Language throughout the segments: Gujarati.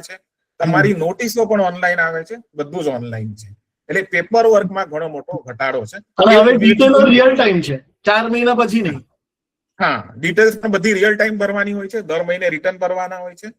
છે, તમારી નોટિસો પણ ઓનલાઈન આવે છે, બધું જ ઓનલાઈન છે. એટલે પેપર વર્કમાં ઘણો મોટો ઘટાડો છે. અને હવે ડિટેલ રિયલ ટાઈમ છે, 4 મહિના પછી નહીં. હા, ડિટેલ્સ પણ બધી રિયલ ટાઈમ ભરવાની હોય છે, દર મહિને રિટર્ન ભરવાના હોય છે.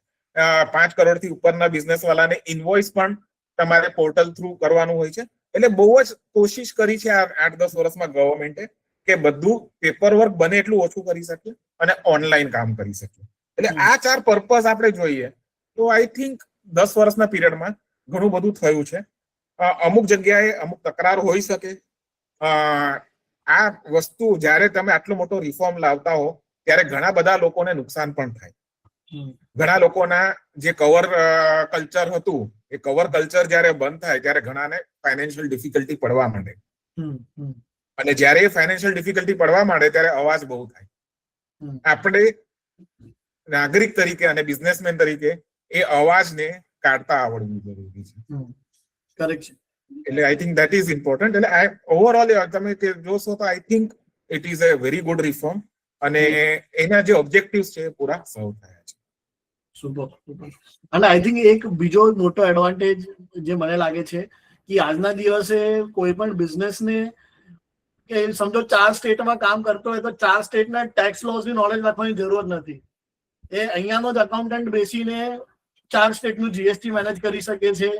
5 કરોડથી ઉપરના બિઝનેસ વાળાને ઇનવોઇસ પણ તમારે પોર્ટલ થ્રુ કરવાનું હોય છે. એટલે બહુ જ કોશિશ કરી છે આ 8-10 વર્ષમાં ગવર્મેન્ટે કે બધું પેપર વર્ક બને એટલું ઓછું કરી શકે અને ઓનલાઈન કામ કરી શકે. એટલે આ 4 પર્પઝ આપણે જોઈએ તો આઈ થિંક 10 વર્ષના પીરિયડમાં ઘણું બધું થયું છે. અમુક જગ્યાએ અમુક તકરાર હોઈ શકે. આ વસ્તુ જ્યારે તમે આટલો મોટો રિફોર્મ લાવતા હો ત્યારે ઘણા બધા લોકોને નુકસાન પણ થાય. ઘણા લોકોના જે કવર કલ્ચર હતું એ કવર કલ્ચર જ્યારે બંધ થાય ત્યારે ઘણાને ફાઇનાન્શિયલ ડિફિકલ્ટી પડવા માંડે. અને જ્યારે એ ફાઇનાન્શિયલ ડિફિકલ્ટી પડવા માંડે ત્યારે અવાજ બહુ થાય. આપણે નાગરિક તરીકે અને બિઝનેસમેન તરીકે એ અવાજને કાઢતા આવડવું જરૂરી છે. કરેક્ટ છે. એટલે I think that is important. એટલે ઓવરઓલ તમે જોશો તો I think it is a very good reform અને એના જે ઓબ્જેક્ટિવ્સ છે એ પૂરા સર્વ થયા છે. સુપર. અને આઈ થિંક એક બીજો મોટો એડવાન્ટેજ જે મને લાગે છે કે આજના દિવસે કોઈ પણ બિઝનેસને કે સમજો 4 સ્ટેટમાં કામ કરતો હોય તો 4 સ્ટેટના ટેક્સ લોઝની નોલેજ રાખવાની જરૂર નથી. એ અહીંયાનો જ અકાઉન્ટન્ટ બેસીને 4 સ્ટેટનું જીએસટી મેનેજ કરી શકે છે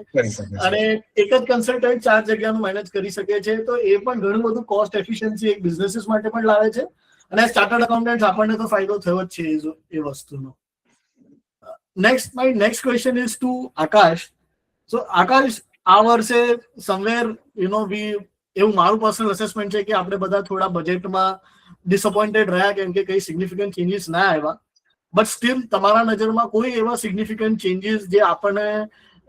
અને એક જ કન્સલ્ટન્ટ 4 જગ્યાનું મેનેજ કરી શકે છે. તો એ પણ ઘણું બધું કોસ્ટ એફિશિયન્સી એક બિઝનેસીસ માટે પણ લાવે છે. અને ચાર્ટર્ડ અકાઉન્ટન્ટ આપણને તો ફાયદો થયો જ છે એ વસ્તુનો. My next question is to Akash. So Akash, આ વર્ષે somewhere એવું મારું પર્સનલ અસેસમેન્ટ છે કે આપણે બધા થોડા બજેટમાં ડિસઅપોઇન્ટેડ રહ્યા કેમ કે કઈ સિગ્નિફિકન્ટ ચેન્જીસ ના આવ્યા. બટ સ્ટીલ તમારા નજરમાં કોઈ એવા સિગ્નિફિકન્ટ ચેન્જીસ જે આપણને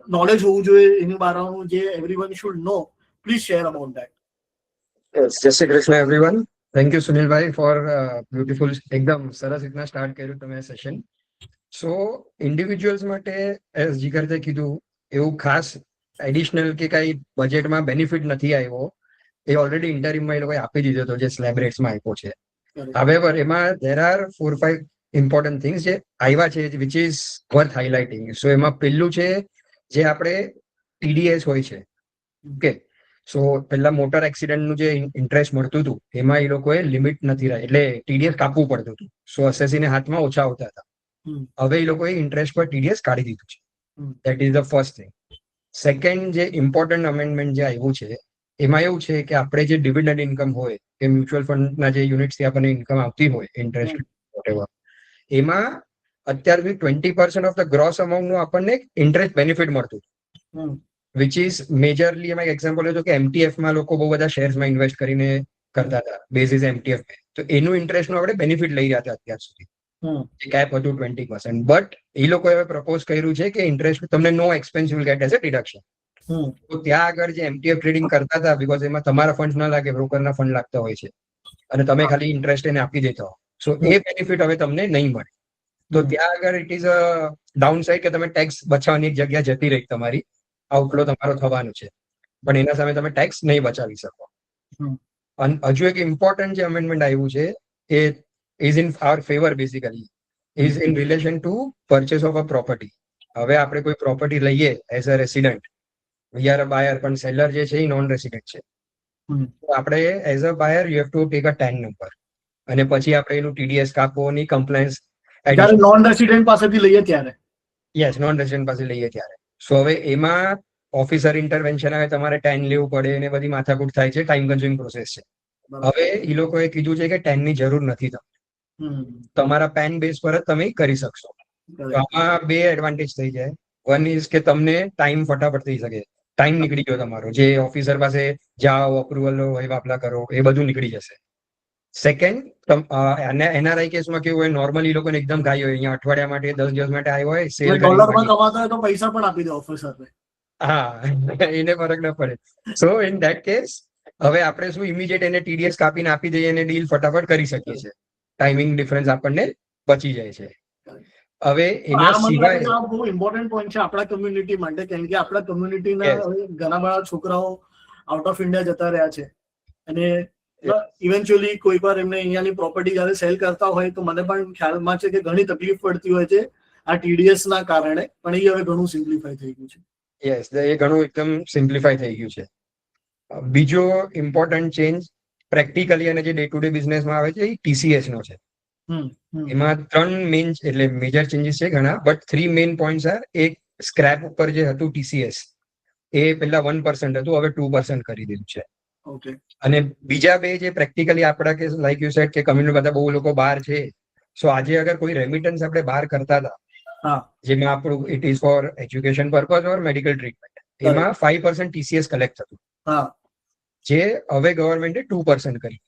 નોલેજ હોવું જોઈએ એની બારામાં જે everyone should know, please share about that. Jai Shri Krishna everyone. Thank you Sunilbhai for beautiful, એકદમ સરસ રીતના સ્ટાર્ટ કર્યું તમે સેશન. સો ઇન્ડિવિજ્યુઅલ્સ માટે એઝ જીગરતે કીધું એવું ખાસ એડિશનલ કે કઈ બજેટમાં બેનિફિટ નથી આવ્યો. એ ઓલરેડી ઇન્ટરિમમાં એ લોકોએ આપી દીધો હતો જે સ્લેબ રેટ્સમાં આપ્યો છે. હવે એમાં ધેર આર 4-5 ઇમ્પોર્ટન્ટ થિંગ્સ જે આવ્યા છે વિચ ઇઝ વર્થ હાઇલાઇટિંગ. સો એમાં પહેલું છે જે આપણે ટીડીએસ હોય છે. ઓકે, સો પેલા મોટર એક્સિડન્ટનું જે ઇન્ટરેસ્ટ મળતું હતું એમાં એ લોકોએ લિમિટ નથી રહી એટલે ટીડીએસ કાપવું પડતું હતું. સો એસએસસીને હાથમાં ઓછા આવતા હતા. હવે એ લોકોએ ઇન્ટરેસ્ટ પર ટીડીએસ કાઢી દીધું છે. That is the first thing. Second જે ઇમ્પોર્ટન્ટ અમેન્ડમેન્ટ જે આવ્યું છે એમાં એવું છે કે આપણે જે ડિવિડન્ડ ઇન્કમ હોય કે મ્યુચ્યુઅલ ફંડના જે યુનિટ્સથી આપણને ઇન્કમ આવતી હોય ઇન્ટરેસ્ટ વોટેવર, એમાં અત્યાર સુધી 20% ઓફ ધ ગ્રોસ અમાઉન્ટનું આપણને ઇન્ટરેસ્ટ બેનિફિટ મળતું હતું. વિચ ઇઝ મેજરલી એમાં એક એક્ઝામ્પલ હતું કે એમટીએફમાં લોકો બહુ બધા શેર્સમાં ઇન્વેસ્ટ કરીને કરતા હતા બેઝિસ એમટીએફ. તો એનું ઇન્ટરેસ્ટનું આપણે બેનિફિટ લઈ રહ્યા હતા અત્યાર સુધી. કેપ હતું 20%. બટ એ લોકોએ હવે પ્રપોઝ કર્યું છે કે ઇન્ટરેસ્ટ તમને નો expense will get as a deduction. તો ત્યાં આગળ જે એમટીએફ ટ્રેડિંગ કરતા હતા બીકોઝ એમાં તમારા ફંડ ના લાગે, બ્રોકરના ફંડ લાગતા હોય છે અને તમે ખાલી ઇન્ટરેસ્ટ એને આપી દેતા હો. સો એ બેનિફિટ હવે તમને નહીં મળે. તો ત્યાં આગળ it is a down side કે તમે ટેક્સ બચાવવાની એક જગ્યા જતી રહી, તમારી આઉટફ્લો તમારો થવાનું છે પણ એના સામે તમે ટેક્સ નહીં બચાવી શકો. અને હજુ એક ઇમ્પોર્ટન્ટ જે અમેન્ડમેન્ટ આવ્યું છે એ is in our favour basically is in relation to purchase of a property. હવે આપણે કોઈ પ્રોપર્ટી લઈએ as a resident, we are a buyer, પણ સેલર જે છે એ નોન રેસિડન્ટ છે. તો આપણે as a buyer you have to take a TAN number અને પછી આપણે એનું ટીડીએસ કાપવાની કમ્પ્લાયન્સ નોન રેસિડન્ટ પાસેથી લઈએ ત્યારે. યસ, નોન રેસિડન્ટ પાસે લઈએ ત્યારે. સો હવે એમાં ઓફિસર ઇન્ટરવેન્શન આવે, તમારે 10 લેવું પડે અને બધી માથાકૂટ થાય છે, ટાઈમ કન્ઝ્યુમિંગ પ્રોસેસ છે. હવે એ લોકોએ કીધું છે કે 10 ની જરૂર નથી તમને, તમારા પેન બેઝ પર જ તમે કરી શકશો. તો આમાં બે એડવાન્ટેજ થઈ જાય. વન ઇઝ કે તમને ટાઈમ ફટાફટ થઈ શકે, ટાઈમ નીકળી ગયો તમારો, જે ઓફિસર પાસે જાઓ અપ્રુવલ લો વાપલા કરો એ બધું નીકળી જશે. સેકન્ડ, એનઆરઆઈ કેસમાં કેવું હોય, નોર્મલી લોકોને એકદમ ગાય હોય, અહીંયા અઠવાડિયા માટે 10 દિવસ માટે આવ્યો હોય, સેલ ડોલરમાં કમાતા હોય તો પૈસા પણ આપી દે ઓફિસરને. હા, એને ફરક ન પડે. સો ઇન ધેટ કેસ હવે આપણે શું ઇમિડિયેટ એને ટીડીએસ કાપીને આપી દઈએ અને ડીલ ફટાફટ કરી શકીએ છીએ. ટાઈમિંગ ડિફરન્સ આપણને બચી જાય છે. હવે એના સિવાય બહુ ઇમ્પોર્ટન્ટ પોઈન્ટ છે આપણા કમ્યુનિટી માટે, કેમ કે આપણા કમ્યુનિટીના ઘણા બધા છોકરાઓ આઉટ ઓફ ઇન્ડિયા જતા રહ્યા છે અને ઇવેન્ચ્યુઅલી કોઈ વાર એમને અહીંયાની પ્રોપર્ટી જયારે સેલ કરતા હોય તો મને પણ ખ્યાલમાં છે કે ઘણી તકલીફ પડતી હોય છે આ TDS ના કારણે, પણ એ હવે ઘણું સિમ્પ્લિફાય થઈ ગયું છે. યસ, એ ઘણું એકદમ સિમ્પ્લિફાય થઈ ગયું છે. બીજો ઇમ્પોર્ટન્ટ ચેન્જ પ્રેક્ટિકલી અને જે ડે ટુ ડે બિઝનેસમાં આવે છે એ TCS નો છે. એમાં 3 મેઇન એટલે મેજર ચેન્જીસ છે ઘણા, બટ 3 મેઇન પોઈન્ટ્સ આર. એક, સ્ક્રેપ ઉપર જે હતું TCS એ પહેલા 1% હતું, હવે 2% કરી દીધું છે. ઓકે. અને બીજા બે જે પ્રેક્ટિકલી આપણા કે લાઈક યુ સેડ કે કમ્યુનિટી બધા બહુ લોકો બહાર છે, સો આજે અગર કોઈ રેમિટન્સ આપણે બહાર કરતા હતા, હા, જેમાં આપણું it is for education purpose or medical treatment, એમાં 5% TCS કલેક્ટ થતું, હા. જે હવે ગવર્મેન્ટે 2% કરી.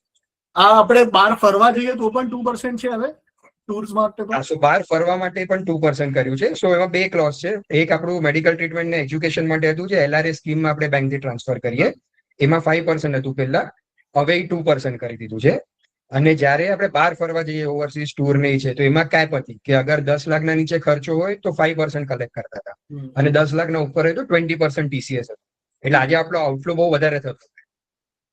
આ આપણે બહાર ફરવા જઈએ તો પણ 2% છે હવે ટૂર્સ માટે પણ. સો બહાર ફરવા માટે પણ 2% કર્યું છે. સો એમાં બે ક્લોઝ છે. એક આપણું મેડિકલ ટ્રીટમેન્ટ ને એજ્યુકેશન માટે હતું, જે LRA સ્કીમમાં આપણે બેંકથી ટ્રાન્સફર કરીએ, એમાં 5% હતું પહેલા, હવે 2% કરી દીધું છે. અને જ્યારે આપણે બહાર ફરવા જઈએ ઓવરસીઝ ટૂર નહીં છે, તો એમાં કેપ હતી કે અગર 10 લાખના નીચે ખર્ચો હોય તો 5% કલેક્ટ કરતા હતા, અને 10 લાખના ઉપર હોય તો 20% TCS હતું. એટલે આજે આપણો આઉટફ્લો બહુ વધારે થતો.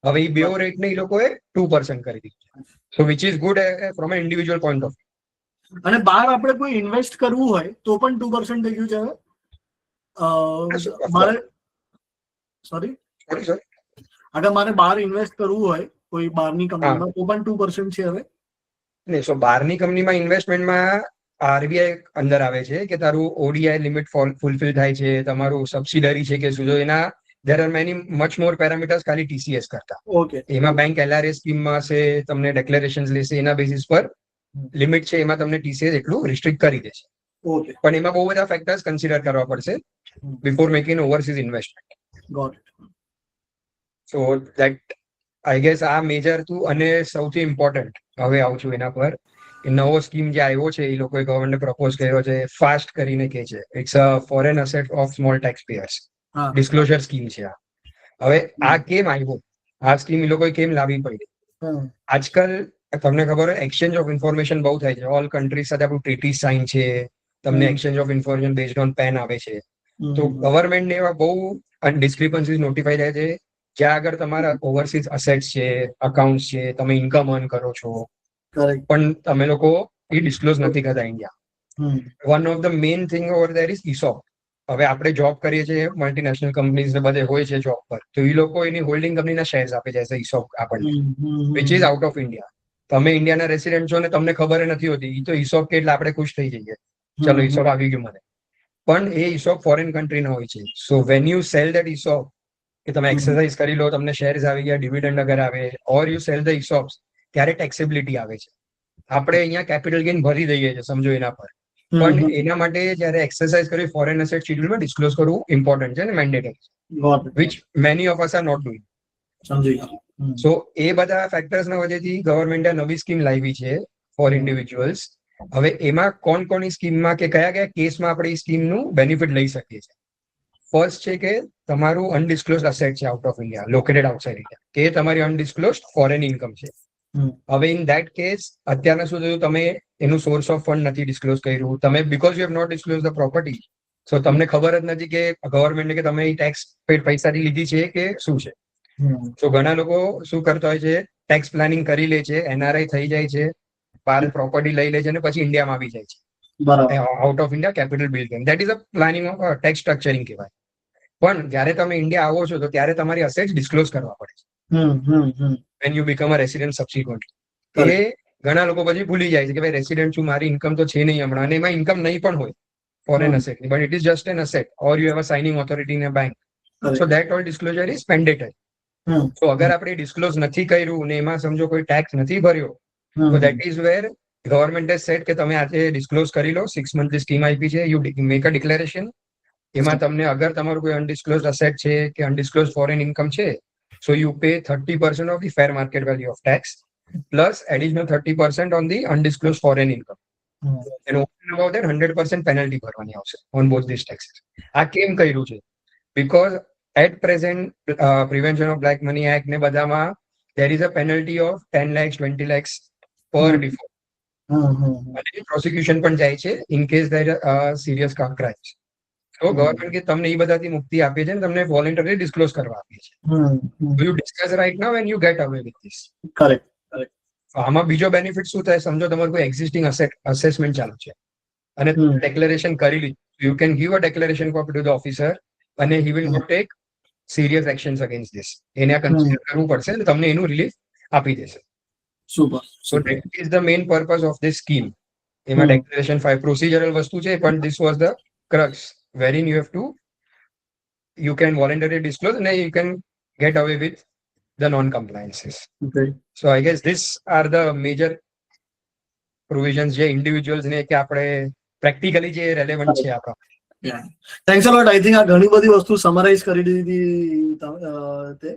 હવે એ બે રેટને એ લોકોએ 2% કરી દીધું છે. So which is good from a individual point of. અને બહાર આપણે કોઈ ઇન્વેસ્ટ કરવું હોય તો પણ 2% થઈ ગયું છે હવે. મારે સોરી અગર મારે બહાર ઇન્વેસ્ટ કરવું હોય કોઈ બહારની કંપનીમાં તો પણ 2% છે હવે. નહીં, સો બહારની કંપનીમાં ઇન્વેસ્ટમેન્ટમાં RBI અંદર આવે છે કે તારું ODI લિમિટ ફૂલફિલ થાય છે, તમારું સબસિડરી છે કે શું, જો એના there are many much more parameters ખાલી TCS કરતા. ઓકે. એમાં બેંક LRA સ્કીમમાં હશે, તમને ડેક્લેરેશન લેશે, એના બેસિસ પર લિમિટ છે, એમાં તમને TCS એટલું રિસ્ટ્રિક્ટ કરી દેશે. ઓકે. પણ એમાં બહુ બધા ફેક્ટર્સ કન્સિડર કરવા પડશે before making overseas investment. Got it. So that I guess આ મેજર હતું. અને સૌથી ઇમ્પોર્ટન્ટ હવે આવું છું એના પર, એ નવો સ્કીમ જે આવ્યો છે એ લોકોએ ગવર્મેન્ટે પ્રપોઝ કર્યો છે, ફાસ્ટ કરીને કે છે, it's a foreign asset of small tax payers disclosure scheme છે આ. હવે આ કેમ આવ્યો, આ સ્કીમ એ લોકોએ કેમ લાવવી પડી? આજકાલ તમને ખબર હોય એક્સચેન્જ ઓફ ઇન્ફોર્મેશન બહુ થાય છે, ઓલ કન્ટ્રીઝ સાથે આપણું ટ્રીટી સાઇન છે, તમને exchange of information based on PAN આવે છે. તો ગવર્મેન્ટને એવા બહુ ડિસ્ક્રિપન્સીઝ નોટિફાઈ થાય છે જ્યાં આગળ તમારા ઓવરસીઝ અસેટ્સ છે, અકાઉન્ટ છે, તમે ઇન્કમ અર્ન કરો છો, પણ તમે લોકો એ ડિસ્ક્લોઝ નથી કરતા India. One of the main thing over there is ESOP. હવે આપણે જોબ કરીએ છીએ મલ્ટીનેશનલ કંપનીઝ ને બધે હોય છે જોબ પર, તો એ લોકો એની હોલ્ડિંગ કંપનીના શેર્સ આપે છે ESOP આપણને, which is out of India. તમે ઇન્ડિયાના રેસિડેન્ટ છો ને તમને ખબર નથી હોતી, એ તો ESOP કે એટલે આપણે ખુશ થઈ જઈએ, ચલો ESOP આવી ગયું મને. પણ એ ESOP ફોરેન કન્ટ્રીના હોય છે. So when you cell that ESOP, કે તમે એક્સરસાઇઝ કરી લો, તમને શેર્સ આવી ગયા, ડિવિડન્ડ અગર આવે, or you cell the ESOPs, ત્યારે ટેક્સેબિલિટી આવે છે. આપણે અહીંયા કેપિટલ ગેઇન ભરી દઈએ છીએ સમજો એના પર, પણ એના માટે જયારે એક્સરસાઇઝ કરી ફોરેન એસેટ શેડ્યુલમાં ડિસ્ક્લોઝ કરવું ઇમ્પોર્ટન્ટ છે ને mandatory, which many of us are not doing. So એ બધા ફેક્ટર્સના વજહથી ગવર્મેન્ટે નવી સ્કીમ લાવી છે ફોર ઇન્ડિવિજ્યુઅલ્સ. હવે એમાં કોણ કોની સ્કીમમાં કે કયા કયા કેસમાં આપણે એ સ્કીમનું બેનિફિટ લઈ શકીએ છીએ. ફર્સ્ટ છે કે તમારું અનડિસ્ક્લોઝ અસેટ છે out of India, located outside India, કે તમારી અનડિસ્ક્લોઝ ફોરેન ઇન્કમ છે. હવે ઇન ધેટ કેસ અત્યારના શું થયું, તમે એનું સોર્સ ઓફ ફંડ નથી ડિસ્ક્લોઝ કર્યું, તમે because you have not disclose the property, so તમને ખબર જ નથી કે ગવર્મેન્ટે કે તમે એ ટેક્સ પૈસાથી લીધી છે કે શું છે. તો ઘણા લોકો શું કરતા હોય છે, ટેક્સ પ્લાનિંગ કરી લે છે, NRI થઈ જાય છે, બહાર પ્રોપર્ટી લઈ લે છે, અને પછી ઇન્ડિયામાં આવી જાય છે, out of India capital build કરીને. That is a planning of tax structuring કહેવાય. પણ જ્યારે તમે ઇન્ડિયા આવો છો તો ત્યારે તમારી અસેટ્સ ડિસ્ક્લોઝ કરવા પડે છે when you become a resident subsequently. એ ઘણા લોકો પછી ભૂલી જાય છે કે ભાઈ રેસિડેન્ટ છું, મારી ઇન્કમ તો છે નહીં હમણાં, અને એમાં ઇન્કમ નહીં પણ હોય foreign asset, but it is just an asset or you have a signing authority in a bank. So that all disclosure is mandatory. તો અગર આપણે ડિસ્ક્લોઝ નથી કર્યું ને એમાં સમજો કોઈ ટેક્સ નથી ભર્યો, તો that is wear government set કે તમે આજે ડિસ્ક્લોઝ કરી લો, 6 મંથની સ્કીમ આપી છે, યુ મેક અ ડિક્લેરેશન. એમાં તમને અગર તમારું કોઈ અનડિસ્ક્લોઝ અસેટ છે કે અનડિસ્ક્લોઝ ફોરેન ઇન્કમ છે, so you pay 30% of the fair market value of tax plus additional 30% on the undisclose foreign income. એનો અબાઉટ 100% પેનલ્ટી ભરવાની આવશે ઓન બોથ ધીસ ટેક્સીસ. આ કેમ કર્યું છે? Because at present prevention of black money act ને બધામાં there is a penalty of 10 lakhs 20 lakhs per default. અને પ્રોસિક્યુશન પણ જાય છે in case there are serious crimes. તો ગવર્મેન્ટ કે તમને એ બધાથી મુક્તિ આપે છે ને તમને વોલન્ટરી ડિસ્ક્લોઝ કરવા આપે છે. You discuss right now and you get અવે વિથ ધીસ. કરેક્ટ. આમાં બીજો બેનિફિટ શું થાય સમજો, તમારું કોઈ એક્ઝિસ્ટિંગ અસેસમેન્ટ ચાલુ છે અને ડેક્લેરેશન કરી લીધું, you can give a declaration copy to the officer અને he will take serious actions against this. એને આ કન્સિડર કરવું પડશે અને તમને એનું રિલીફ આપી દેશે. Super. So that is the main purpose of this scheme. એમાં ડેક્લેરેશન 5 પ્રોસિજરલ વસ્તુ છે, પણ this was the crux wherein you can voluntarily disclose and you can get away with the non-compliances. Okay. So I guess these are the major provisions જે individuals ને કે આપણે practically જે relevant છે આપણા. Yeah. Thanks a lot. I think આ ઘણી બધી વસ્તુ સમરાઇઝ કરી દીધી તે.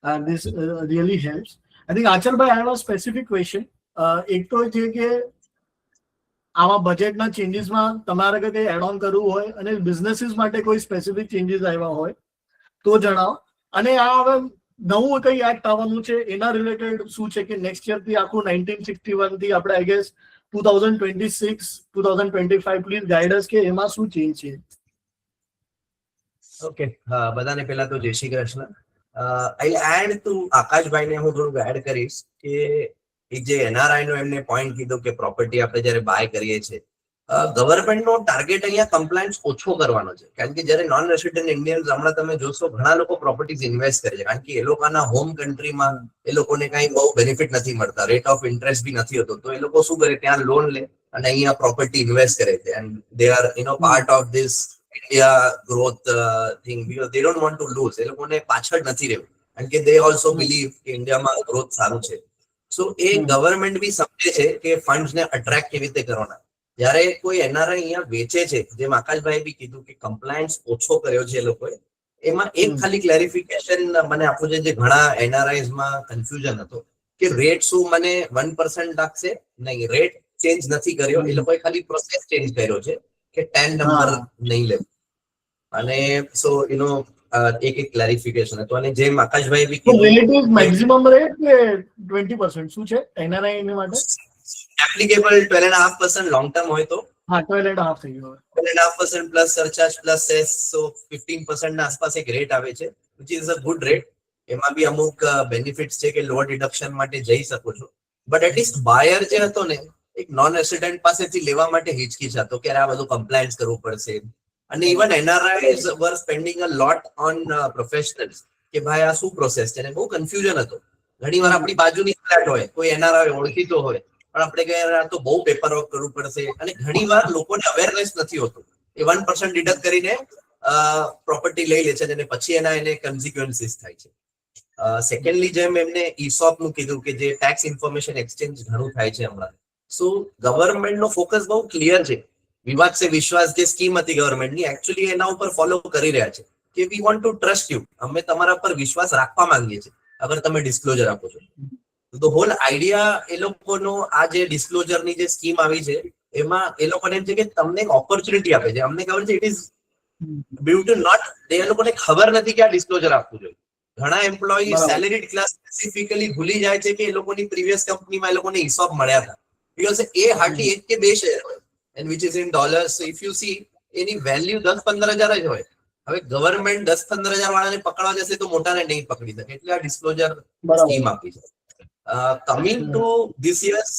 And this really helps. I think આચલભાઈ, I have a specific question. એક તો છે કે આમાં બજેટના ચેન્જીસમાં તમારે કંઈ એડ ઓન કરવું હોય અને બિઝનેસીસ માટે કોઈ સ્પેસિફિક ચેન્જીસ આવ્યા હોય તો જણાવો. અને આ હવે નવું કંઈ એક્ટ આવવાનું છે એના રિલેટેડ શું છે કે નેક્સ્ટ યર થી આખું 1961 થી આપણે આઈ ગેસ 2026 2025 પ્લીઝ ગાઈડન્સ કે એમાં શું ચેન્જ છે. ઓકે, બધાને પહેલા તો જય શ્રી કૃષ્ણ. આઈ એડ ટુ આકાશભાઈને હું થોડુંક એડ કરીશ કે એક જે એનઆરઆઈ નો એમને પોઈન્ટ કીધું કે પ્રોપર્ટી આપણે જયારે બાય કરીએ છીએ, ગવર્મેન્ટનો ટાર્ગેટ અહીંયા કમ્પ્લાયન્સ ઓછો કરવાનો છે. કારણ કે જયારે નોન રેસિડેન્ટ ઇન્ડિયન્સ હમણાં તમે જોશો ઘણા લોકો પ્રોપર્ટીઝ ઇન્વેસ્ટ કરે છે, કારણ કે એ લોકોના હોમ કન્ટ્રીમાં એ લોકોને કઈ બહુ બેનિફિટ નથી મળતા, રેટ ઓફ ઇન્ટરેસ્ટ બી નથી હોતો, તો એ લોકો શું કરે ત્યાં લોન લે અને અહીંયા પ્રોપર્ટી ઇન્વેસ્ટ કરે છે. And they are part of this India growth thing, because they don't want to lose. એ લોકોને પાછળ નથી રહેવું, કારણ કે દે ઓલ્સો બિલીવ કે ઇન્ડિયામાં ગ્રોથ સારું છે. સો એ ગવર્મેન્ટ બી સમજે છે કે ફંડ્સ ને અટ્રેક્ટ કેવી રીતે કરવાના. જયારે કોઈ એનઆરઆઈ અહીંયા વેચે છે, જેમ આકાશભાઈ બી કીધું કે કમ્પ્લાયન્સ ઓછો કર્યો છે એ લોકોએ, એમાં એક ખાલી ક્લેરિફિકેશન મને આપવું છે જે ઘણા એનઆરઆઈઝ માં કન્ફ્યુઝન હતો કે રેટ શું મને 1% લાગશે. નહીં, રેટ ચેન્જ નથી કર્યો, એ લોકોએ ખાલી પ્રોસેસ ચેન્જ કર્યો છે કે 10 નંબર નહીં લેવું. અને સો એક ક્લેરિફિકેશન હતું. અને જેમ આકાશભાઈ બી કીધું, રિલેટિવ મેક્સિમમ રેટ કે 20% શું છે એનઆરઆઈ માટે? એપ્લિકેબલ 12.5% લોંગ ટર્મ હોય તો 12.5 થઈ ગયો, 12.5% પ્લસ સરચાર્જ પ્લસ સેસ, સો 15% ના આસપાસ એક રેટ આવે છે, which is a good rate. એમાં બી અમુક બેનિફિટ્સ છે કે લોઅર ડિડક્શન માટે જઈ શકો છો. બટ એટલીસ્ટ બાયર જે હતો ને, એક નોન રેસિડેન્ટ પાસેથી લેવા માટે હિચકિચાતો કે આ બધું કમ્પ્લાયન્સ કરવું પડશે. અને even NRIs were spending a lot on professionals કે ભાઈ આ શું પ્રોસેસ છે, બહુ કન્ફ્યુઝન હતો. ઘણી વાર આપણી બાજુની ફ્લેટ હોય, કોઈ એનઆરઆઈ ઓળખીતો હોય, પણ આપણે કહીએ તો બહુ પેપર વર્ક કરવું પડશે. અને ઘણી વાર લોકોને અવેરનેસ નથી હોતું, એ 1% ડિડક્ટ કરીને પ્રોપર્ટી લઈ લે છે અને પછી એને કન્સિક્વન્સીસ થાય છે. સેકન્ડલી જેમ એમને ઇસોપ નું કીધું કે જે ટેક્સ ઇન્ફોર્મેશન એક્સચેન્જ ઘણું થાય છે હમણાં, સો ગવર્મેન્ટ નો ફોકસ બહુ ક્લિયર છે. વિવાદ સે વિશ્વાસ જે સ્કીમ હતી ગવર્મેન્ટની, એકચ્યુઅલી એના ઉપર ફોલો કરી રહ્યા છે કે we want to trust you, અમે તમારા પર વિશ્વાસ રાખવા માંગીએ છીએ અગર તમે ડિસ્ક્લોઝર આપો છો. તો હોલ આઈડિયા એ લોકોનો આ જે ડિસ્ક્લોઝરની જે સ્કીમ આવી છે એમાં એ લોકોને એમ છે કે તમને એક ઓપોર્ચ્યુનિટી આપે છે. અમને ખબર છે it is due to not, એ લોકોને ખબર નથી કે આ ડિસ્ક્લોઝર આપવું જોઈએ. ઘણા એમ્પ્લોયી સેલેરીડ ક્લાસ સ્પેસિફિકલી ભૂલી જાય છે કે એ લોકોની પ્રીવિયસ કંપનીમાં એ લોકોને હિસાબ મળ્યા હતા, બીકોઝ એ હાર્ડલી 1 કે 2 શેર હોય and which is in dollars. So if you see any value 10-15 હજાર જ હોય. હવે ગવર્મેન્ટ 10-15 હજાર વાળાને પકડવા જશે તો મોટાને નહીં પકડી શકે, એટલે આ ડિસ્ક્લોઝર સ્કીમ આપી છે. Coming to this year's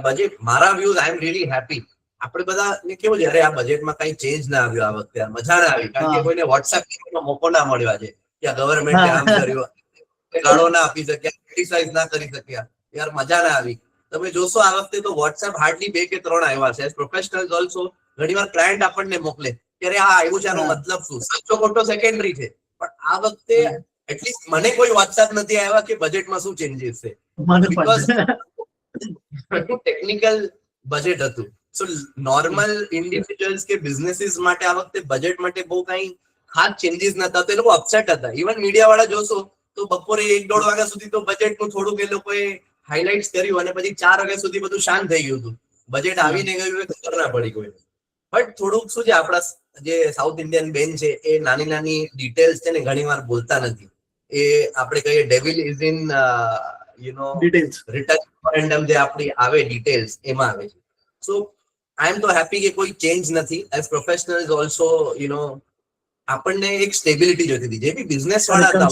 budget, મારા views I am really happy. આપણે બધાને કેવું છે, અરે આ બજેટમાં કઈ ચેન્જ ના આવ્યો આ વખતે, મજા ના આવી, કારણ કે કોઈને વોટ્સએપ કરવાનો મોકો ના મળ્યો આજે કે આ ગવર્મેન્ટે આમ કર્યું, ગાળો ના આપી શક્યા, ક્રિટિસાઇઝ ના કરી શક્યા, યાર મજા ના આવી. તમે જોશો આ વખતે તો વોટ્સએપ હાર્ડલી 2 કે 3 આવ્યા છે. પ્રોફેશનલ્સ ઓલ્સો ઘણી વાર ક્લાયન્ટ આપણને મોકલે કે અરે આ આવ્યું છે, આનો મતલબ શું, સાચો ખોટો સેકન્ડરી છે. પણ આ વખતે એટલીસ્ટ મને કોઈ વોટ્સએપ નથી આવ્યા કે બજેટમાં શું ચેન્જીસ છે, બીકોઝ ટેકનિકલ બજેટ હતું. સો નોર્મલ ઇન્ડિવિજ્યુઅલ્સ કે બિઝનેસીસ માટે આ વખતે બજેટ માટે બહુ કઈ ખાસ ચેન્જીસ નતા, તો એ લોકો અપસેટ હતા. ઇવન મીડિયા વાળા જોશો તો બપોરે 1-1.5 વાગ્યા સુધી તો બજેટનું થોડુંક એ લોકોએ હાઇલાઇટ્સ કર્યું અને પછી 4 વાગ્યા સુધી બધું શાંત થઈ ગયું હતું. બજેટ આવીને ગયું એ ખબર ના પડી કોઈ. બટ થોડુંક શું છે, આપણા જે સાઉથ ઇન્ડિયન બેન છે એ નાની નાની ડિટેલ્સ છે ને ઘણી વાર બોલતા નથી. એ આપણે કહીએ devil is in written memorandum જે આપણી આવે ડિટેલ્સ એમાં આવે છે. સો આઈ એમ તો હેપી કે કોઈ ચેન્જ નથી. એઝ પ્રોફેશનલ્સ ઓલ્સો આપણને એક સ્ટેબિલિટી જોઈતી હતી, જે બી બિઝનેસ વાળા હતા,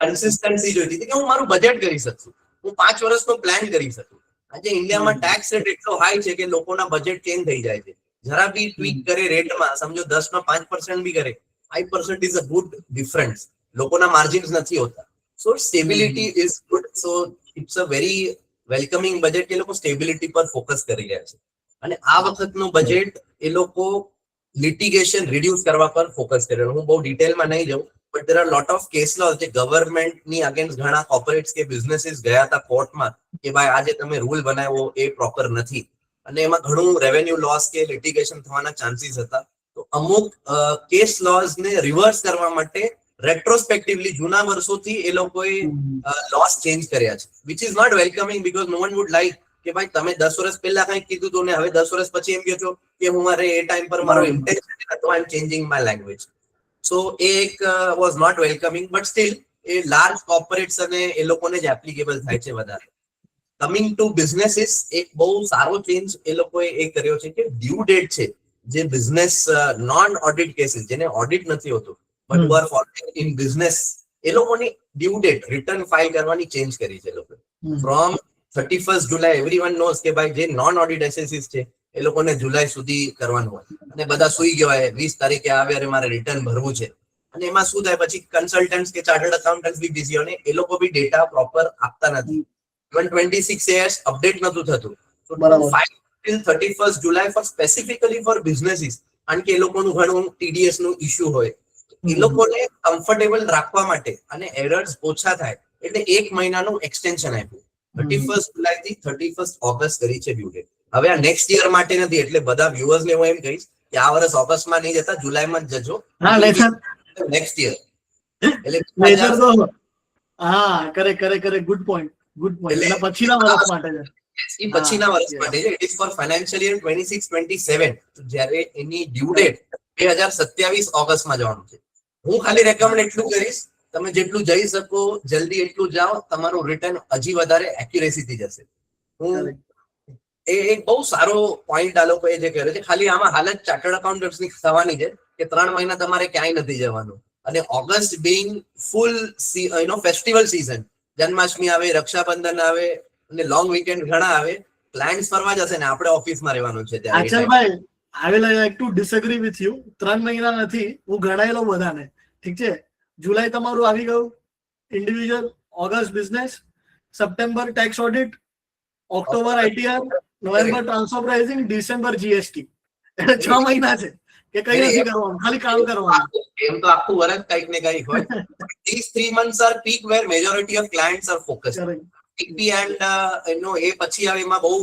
કન્સિસ્ટન્સી જોઈતી હતી કે હું મારું બજેટ કરી શકું, હું 5 વર્ષનો પ્લાન કરી શકું. આજે ઇન્ડિયામાં ટેક્સ રેટ એટલો હાઈ છે કે લોકોના બજેટ ચેન્જ થઈ જાય છે. જરા બી ટ્વીક કરે રેટમાં, સમજો 10 માં 5% બી કરે, 5% ઇઝ અ ગુડ ડિફરન્સ. લોકોના માર્જિન્સ નથી હોતા. So stability is good. So it's a very welcoming budget. એ લોકો સ્ટેબિલિટી પર ફોકસ કરી રહ્યા છે. અને આ વખતનું બજેટ એ લોકો લિટિગેશન રિડ્યુસ કરવા પર ફોકસ કરી રહ્યા. હું બહુ ડિટેલમાં નહીં જાઉં, but there are lot of case law જે ગવર્મેન્ટની અગેન્સ્ટ ઘણા કોર્પોરેટ્સ કે બિઝનેસીસ ગયા હતા કોર્ટમાં કે ભાઈ આજે તમે રૂલ બનાવ્યો એ પ્રોપર નથી, અને એમાં ઘણું રેવન્યુ લોસ કે લિટિગેશન થવાના ચાન્સીસ હતા. તો અમુક કેસ લોઝ ને રિવર્સ કરવા માટે રેટ્રોસ્પેક્ટિવલી જૂના વર્ષોથી એ લોકોએ લોસ ચેન્જ કર્યા છે, which is not welcoming because no one would like કે ભાઈ તમે 10 વર્ષ પહેલા કંઈક કીધું હતું ને હવે 10 વર્ષ પછી એમ કહો છો કે હું મારે એ ટાઈમ પર મારો ઇન્ટેન્શન હતો, I am changing my language. So એ એક was not welcoming, but still એ લાર્જ કોર્પોરેટ્સ અને એ લોકોને જ એપ્લિકેબલ થાય છે વધારે. કમિંગ ટુ બિઝનેસીસ, એક બહુ સારો ચેન્જ એ લોકોએ એ કર્યો છે કે ડ્યુ ડેટ છે જે બિઝનેસ નોન ઓડિટ કેસીસ જેને ઓડિટ નથી હોતું but who are following in business, એ લોકોની ડ્યુ ડેટ રિટર્ન ફાઇલ કરવાની ચેન્જ કરી છે લોકોએ. From 31st July everyone nose કે ભાઈ જે નોન ઓડિટ એસએસીસ છે એ લોકોને જુલાઈ સુધી કરવાનું હોય, અને બધા સુઈ ગયા હોય 20 તારીખે આવે અરે મારે રિટર્ન ભરવું છે. અને એમાં શું થાય પછી કન્સલ્ટન્ટ્સ કે ચાર્ટર્ડ અકાઉન્ટન્ટ્સ બી બિઝી હોય, એ લોકો બી ડેટા પ્રોપર આપતા નથી. ઇવન 26 years અપડેટ નતું થતું. તો 5 till 31st જુલાઈ ફોર સ્પેસિફિકલી ફોર બિઝનેસીસ, કારણ કે એ લોકોનું ઘણું ટીડીએસ નું ઇશ્યુ હોય, એ લોકોને કમ્ફર્ટેબલ રાખવા માટે અને એરર્સ ઓછા થાય એટલે 1 મહિનાનું એક્સટેન્શન આપ્યું. 31st જુલાઈ થી 31st ઓગસ્ટ કરી છે ડ્યુ ડેટ. હવે આ નેક્સ્ટ યર માટે નથી, એટલે બધા વ્યુઅર્સ ને હું એમ કહીશ કે આ વર્ષ ઓગસ્ટમાં નહીં જતા જુલાઈમાં જ જજો. નેક્સ્ટ યર એટલે હા કરે ગુડ પોઈન્ટ એટલે પછીના વર્ષ માટે છે. એ પછીના વર્ષ માટે છે. It is four financial year 26-27 જ્યારે એની ડ્યુ ડેટ 2027 ઓગસ્ટમાં જવાનું છે. હું ખાલી રેકમેન્ડ એટલું કરીશ, તમે જેટલું જઈ શકો જલ્દી એટલું જાઓ, તમારું રિટર્ન હજી વધારે એક્યુરેસીથી જશે. હું એ એક બહુ સારો પોઈન્ટ આ લોકોએ જે કર્યો છે. ખાલી આમાં હાલત ચાર્ટર્ડ અકાઉન્ટન્ટ્સની થવાની છે કે 3 મહિના તમારે ક્યાંય નથી જવાનું, અને August being full festival season, Janmashtami આવે, રક્ષાબંધન આવે અને લોંગ વીકેન્ડ ઘણા આવે, ક્લાયન્ટ્સ ફરવા જશે ને આપણે ઓફિસમાં રહેવાનું છે. આચલભાઈ I will like to disagree with you. 3 મહિના નથી, હું ગણાયેલો બધાને. ઠીક છે, જુલાઈ તમારું આવી ગયું individual, August business, September tax audit, October ITR, November transfer pricing, December GST. એટલે 6 મહિના છે કે કઈ નથી કરવાનું, ખાલી કામ કરવાનું. એમ તો આખું વર્ષ કંઈક ને કંઈક હોય. These 3 months are peak where majority of clients are focused. And એ પછી આવે એમાં બહુ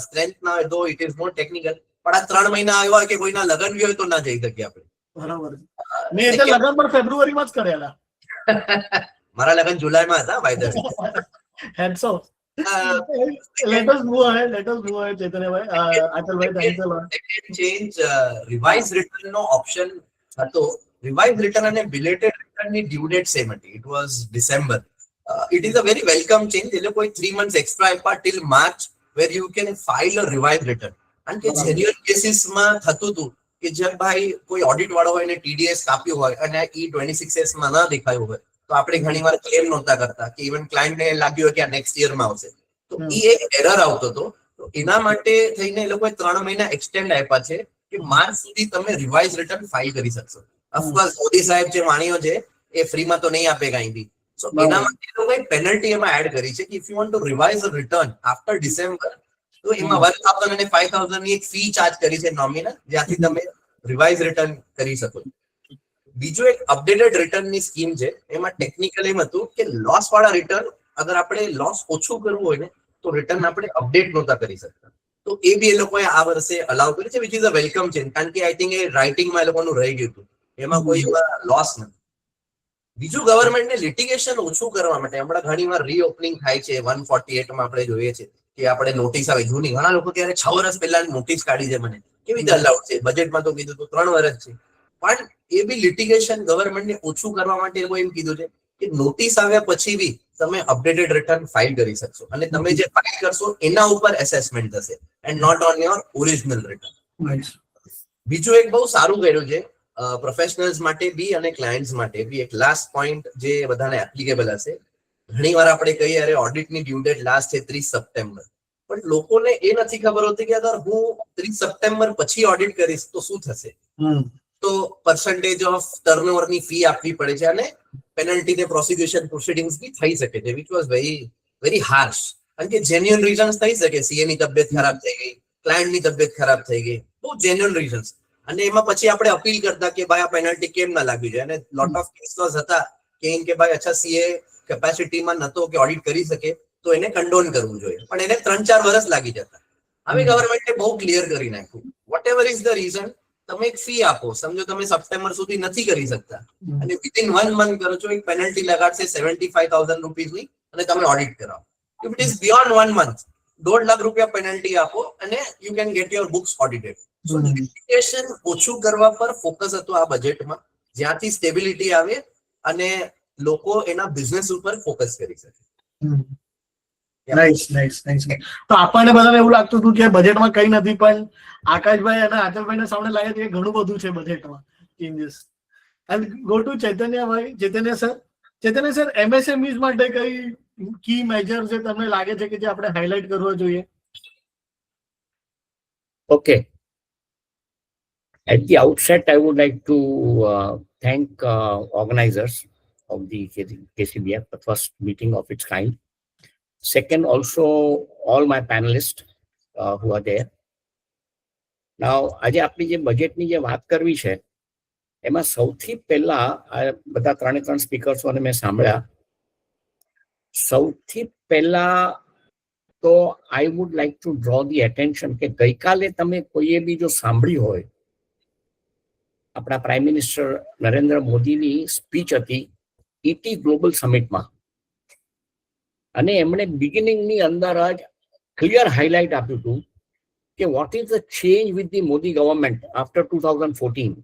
સ્ટ્રેન્થ ના હોય, though it is more technical. પણ આ 3 મહિના આવ્યા કે કોઈના લગ્ન બી હોય તો ના જઈ શકીએ આપણે. બરાબર. મેં એટલે લગ્ન પણ ફેબ્રુઆરીમાં જ કરેલા. મારા લગ્ન જુલાઈમાં હતા ભાઈ. Hats off. Let us move ahead, ચેતનભાઈ. આચલભાઈ, thanks a lot. Change revise return નો ઓપ્શન હતો. રિવાઇઝ રિટર્ન અને બિલેટેડ રિટર્ન ની ડ્યુ ડેટ સેમ હતી. It was December. It is a very welcome change. એ લોકોએ 3 months extra આપ્યા till March where you can file a revised return. કારણ કે જેન્યુઅલ કેસીસમાં થતું હતું કે જેમ ભાઈ કોઈ ઓડિટ વાળો હોય ને ટીડીએસ કાપ્યું હોય અને E26S માં ના દેખાયું હોય તો આપણે ઘણીવાર ક્લેમ નહોતા કરતા, કે ઇવન ક્લાયન્ટને લાગ્યું હોય કે આ નેક્સ્ટ યરમાં આવશે, તો એ એક એરર આવતો હતો. તો એના માટે થઈને એ લોકોએ 3 મહિના એક્સટેન્ડ આપ્યા છે કે માર્ચ સુધી તમે રિવાઇઝ રિટર્ન ફાઇલ કરી શકશો. ઓફકોર્સ મોદી સાહેબ જે વાણીઓ છે એ ફ્રીમાં તો નહીં આપે કાંઈ બી. So એના માટે એ લોકોએ પેનલ્ટી એમાં એડ કરી છે કે if you want to revise a return after December, તો એમાં 1000 અને 5000 ની એક ફી ચાર્જ કરી છે નોમિનલ, જ્યાંથી તમે રિવાઇઝ રિટર્ન કરી શકો. બીજું એક અપડેટેડ રિટર્ન ની સ્કીમ છે. એમાં ટેકનિકલ એમ હતું કે લોસ વાળા રિટર્ન, અગર આપણે લોસ ઓછું કરવું હોય ને તો રિટર્ન આપણે અપડેટ નહોતા કરી શકતા. તો એ બી એ લોકોએ આ વર્ષે અલાઉ કરી છે, which is a welcome change. કારણ કે આઈ થિંક એ રાઇટિંગમાં એ લોકોનું રહી ગયું હતું, એમાં કોઈ લોસ નથી. બીજું, ગવર્મેન્ટને લિટિગેશન ઓછું કરવા માટે હમણાં ઘણી વાર રીઓપનિંગ થાય છે. 148 માં આપણે જોઈએ છે કે આપણે નોટિસ આવે જૂની. ઘણા લોકો ત્યારે 6 વર્ષ પહેલા નોટિસ કાઢી છે. મને કેવી રીતે અલાઉડ છે? બજેટમાં તો કીધું તો 3 વર્ષ છે. પણ એ બી લિટિગેશન ગવર્મેન્ટને ઓછું કરવા માટે એ લોકો એમ કીધું છે કે નોટિસ આવ્યા પછી બી તમે અપડેટેડ રિટર્ન ફાઇલ કરી શકશો, અને તમે જે ફાઇલ કરશો એના ઉપર એસેસમેન્ટ થશે and not on your original return. બીજું એક બહુ સારું કર્યું છે પ્રોફેશનલ્સ માટે બી અને ક્લાયન્ટ્સ માટે બી. એક લાસ્ટ પોઈન્ટ જે બધાને એપ્લિકેબલ હશે. ઘણી વાર આપણે કહીએ અરે ઓડિટની ડ્યુ ડેટ લાસ્ટ છે 30 સપ્ટેમ્બર, પણ લોકોને એ નથી ખબર હોતી કે અગર હું 30 સપ્ટેમ્બર પછી ઓડિટ કરીશ તો શું થશે. તો પર્સન્ટેજ ઓફ ટર્નઓવર ની ફી આપવી પડે છે અને પેનલ્ટી ને પ્રોસિક્યુશન પ્રોસિડિંગ્સ બી થઈ શકે છે, વિચ વોઝ વેરી હાર્શ. કારણ કે જેન્યુઅન રીઝન્સ થઈ શકે, સીએ ની તબિયત ખરાબ થઈ ગઈ, ક્લાયન્ટ ની તબિયત ખરાબ થઈ ગઈ, બહુ જેન્યુઅન રીઝન્સ. અને એમાં પછી આપણે અપીલ કરતા કે ભાઈ આ પેનલ્ટી કેમ ના લાગવી જોઈએ, અને લોટ ઓફ કેસીસ હતા કે ભાઈ અચ્છા સીએ કેપેસિટીમાં નતો કે ઓડિટ કરી શકે તો એને કંડોન કરવું જોઈએ, પણ એને 3-4 વર્ષ લાગી જતા. હવે ગવર્મેન્ટે બહુ ક્લિયર કરી નાખ્યું, whatever is the reason, તમે એક ફી આપો. સમજો તમે સપ્ટેમ્બર સુધી નથી કરી શકતા અને વિધિન 1 મંથ કરો છો, એક પેનલ્ટી લગાડશે 75,000 રૂપીસની અને તમે ઓડિટ કરાવો. If it is beyond 1 month, 1.5 lakh રૂપિયા પેનલ્ટી આપો અને you can get your books audited. So limitation ઓછું કરવા પર ફોકસ હતું આ બજેટમાં, જ્યાંથી સ્ટેબિલિટી આવે અને લોકો એના બિઝનેસ ઉપર ફોકસ કરી શકે. નાઇસ. તો આપણને બધાને એવું લાગતું હતું કે બજેટમાં કઈ નથી, પણ આકાશભાઈ અને આચલભાઈને સામે લાગે છે કે ઘણું બધું છે બજેટમાં changes. And go to Chaitanyabhai. Chaitanya sir, MSMEs માટે કઈ કી મેજર છે તમને લાગે છે કે જે આપણે હાઇલાઇટ કરવા જોઈએ? Okay. At the outset, I would like to thank organizers of the KCBF, the first meeting of its kind. Second, also all my panelists who are there. Now, આજે આપણી જે બજેટની જે વાત કરવી છે એમાં સૌથી પહેલા આ બધા 3 સ્પીકર્સોને મેં સાંભળ્યા. સૌથી પહેલા તો I would like to draw the attention કે ગઈકાલે તમે કોઈએ બી જો સાંભળી હોય, આપણા પ્રાઇમ મિનિસ્ટર નરેન્દ્ર મોદીની સ્પીચ હતી ET ગ્લોબલ સમિટમાં, અને એમણે બિગિનિંગની અંદર જ ક્લિયર હાઇલાઇટ આપ્યું હતું કે what is the change with the Modi government after 2014.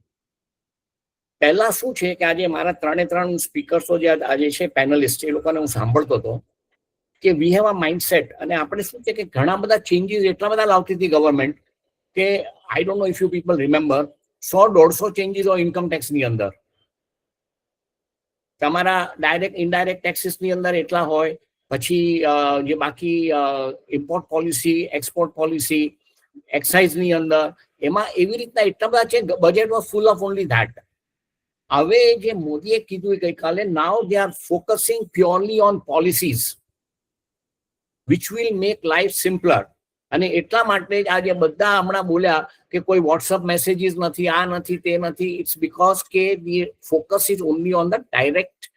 પહેલા શું છે કે આજે મારા 3 સ્પીકર્સો જે આજે છે પેનલિસ્ટ, એ લોકોને હું સાંભળતો હતો કે વી હેવ અ માઇન્ડસેટ, અને આપણે શું છે કે ઘણા બધા ચેન્જીસ એટલા બધા લાવતી હતી ગવર્મેન્ટ કે I don't know if you people remember, 100-150 changes હોય ઇન્કમ ટેક્સની અંદર, તમારા ડાયરેક્ટ ઇનડાયરેક્ટ ટેક્સીસની અંદર એટલા હોય, પછી જે બાકી ઇમ્પોર્ટ પોલિસી, એક્સપોર્ટ પોલિસી, એક્સાઇઝની અંદર, એમાં એવી રીતના એટલા બધા છે. Budget was full of only that. હવે જે મોદીએ કીધું ગઈકાલે, now they are focusing purely on policies which will make life simpler. અને એટલા માટે જ આજે બધા હમણાં બોલ્યા કે કોઈ વોટ્સઅપ મેસેજીસ નથી, આ નથી, તે નથી. ઇટ્સ બીકોઝ કે the focus is only on the direct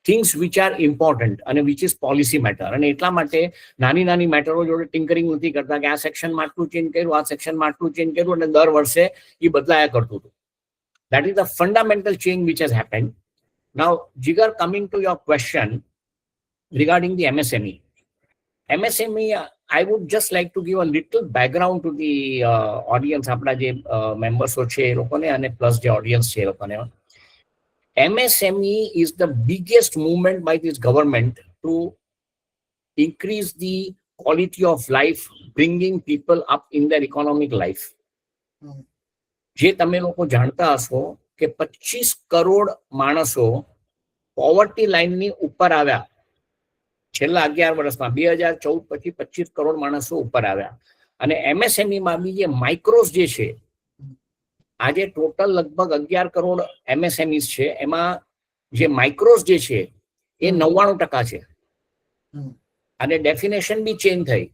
things which are important અને વિચ ઇઝ પોલિસી મેટર. અને એટલા માટે નાની મેટરો જોડે ટિંકરિંગ નથી કરતા કે આ સેક્શનમાં આટલું ચેન્જ કર્યું, આ સેક્શનમાં આટલું ચેન્જ કર્યું, અને દર વર્ષે એ બદલાયા કરતું હતું. That is the fundamental change which has happened. Now, Jigar, coming to your question regarding the MSME. MSME, I would just like to give a little background to the audience, આપણા જે મેમ્બર્સો છે એ લોકોને, અને પ્લસ જે ઓડિયન્સ છે એ લોકોને. MSME is the biggest movement by this government to increase the quality of life, bringing people up in their economic life. જે તમે લોકો જાણતા હશો કે 25 કરોડ માણસો પોવર્ટી લાઇનની ઉપર આવ્યા છેલ્લા 11 વર્ષમાં. 2014 પછી 25 કરોડ માણસો ઉપર આવ્યા. અને MSMEમાં બી જે માઇક્રોસ જે છે, આજે ટોટલ લગભગ 11 કરોડ MSMEs છે, એમાં જે માઇક્રોસ જે છે એ 99% છે. અને ડેફિનેશન બી ચેન્જ થઈ.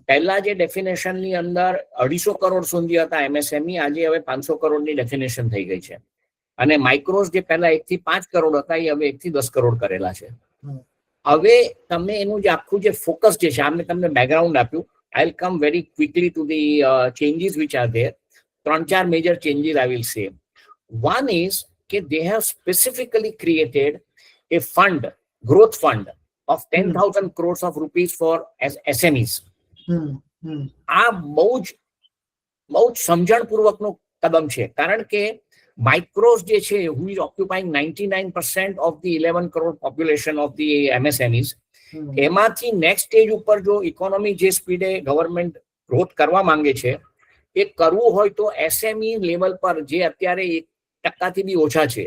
પહેલા જે ડેફિનેશનની અંદર 250 કરોડ સુધી હતા MSME, આજે હવે 500 કરોડની ડેફિનેશન થઈ ગઈ છે. અને માઇક્રોસ જે પહેલા 1 થી 5 કરોડ હતા એ હવે 1 થી 10 કરોડ કરેલા છે. હવે તમે એનું જે આખું જે ફોકસ જે છે, આમને તમને બેકગ્રાઉન્ડ આપ્યું. I will come very quickly to the changes which are there. 3-4 major changes I will say. One is કે they have specifically created a fund, growth fund of 10,000 crores of rupees for SMEs. આ બહુ જ સમજણપૂર્વકનો કદમ છે, કારણ કે માઇક્રોસ જે છે, who is occupying 99% of the 11 crore population of the MSMEs, એમાંથી નેક્સ્ટ સ્ટેજ ઉપર જો ઇકોનોમી જે સ્પીડે ગવર્મેન્ટ ગ્રોથ કરવા માંગે છે એ કરવું હોય તો SME લેવલ પર જે અત્યારે 1% બી ઓછા છે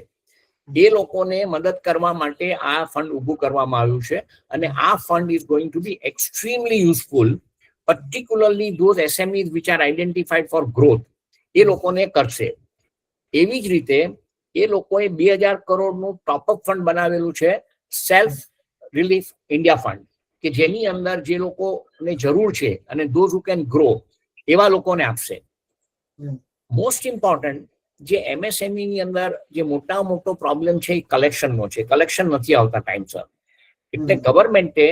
એ લોકોને મદદ કરવા માટે આ ફંડ ઊભું કરવામાં આવ્યું છે. અને આ fund is going to be extremely useful particularly those SMEs which are identified for growth, એ લોકોને કરશે. એવી જ રીતે એ લોકોએ 2000 કરોડનું ટોપઅપ ફંડ બનાવેલું છે, સેલ્ફ રિલીફ ઇન્ડિયા ફંડ, કે જેની અંદર જે લોકોને જરૂર છે અને those who can grow એવા લોકોને આપશે. મોસ્ટ ઇમ્પોર્ટન્ટ, જે MSME ની અંદર જે મોટો પ્રોબ્લેમ છે એ કલેક્શનનો છે. કલેક્શન નથી આવતા ટાઈમસર, એટલે ગવર્મેન્ટે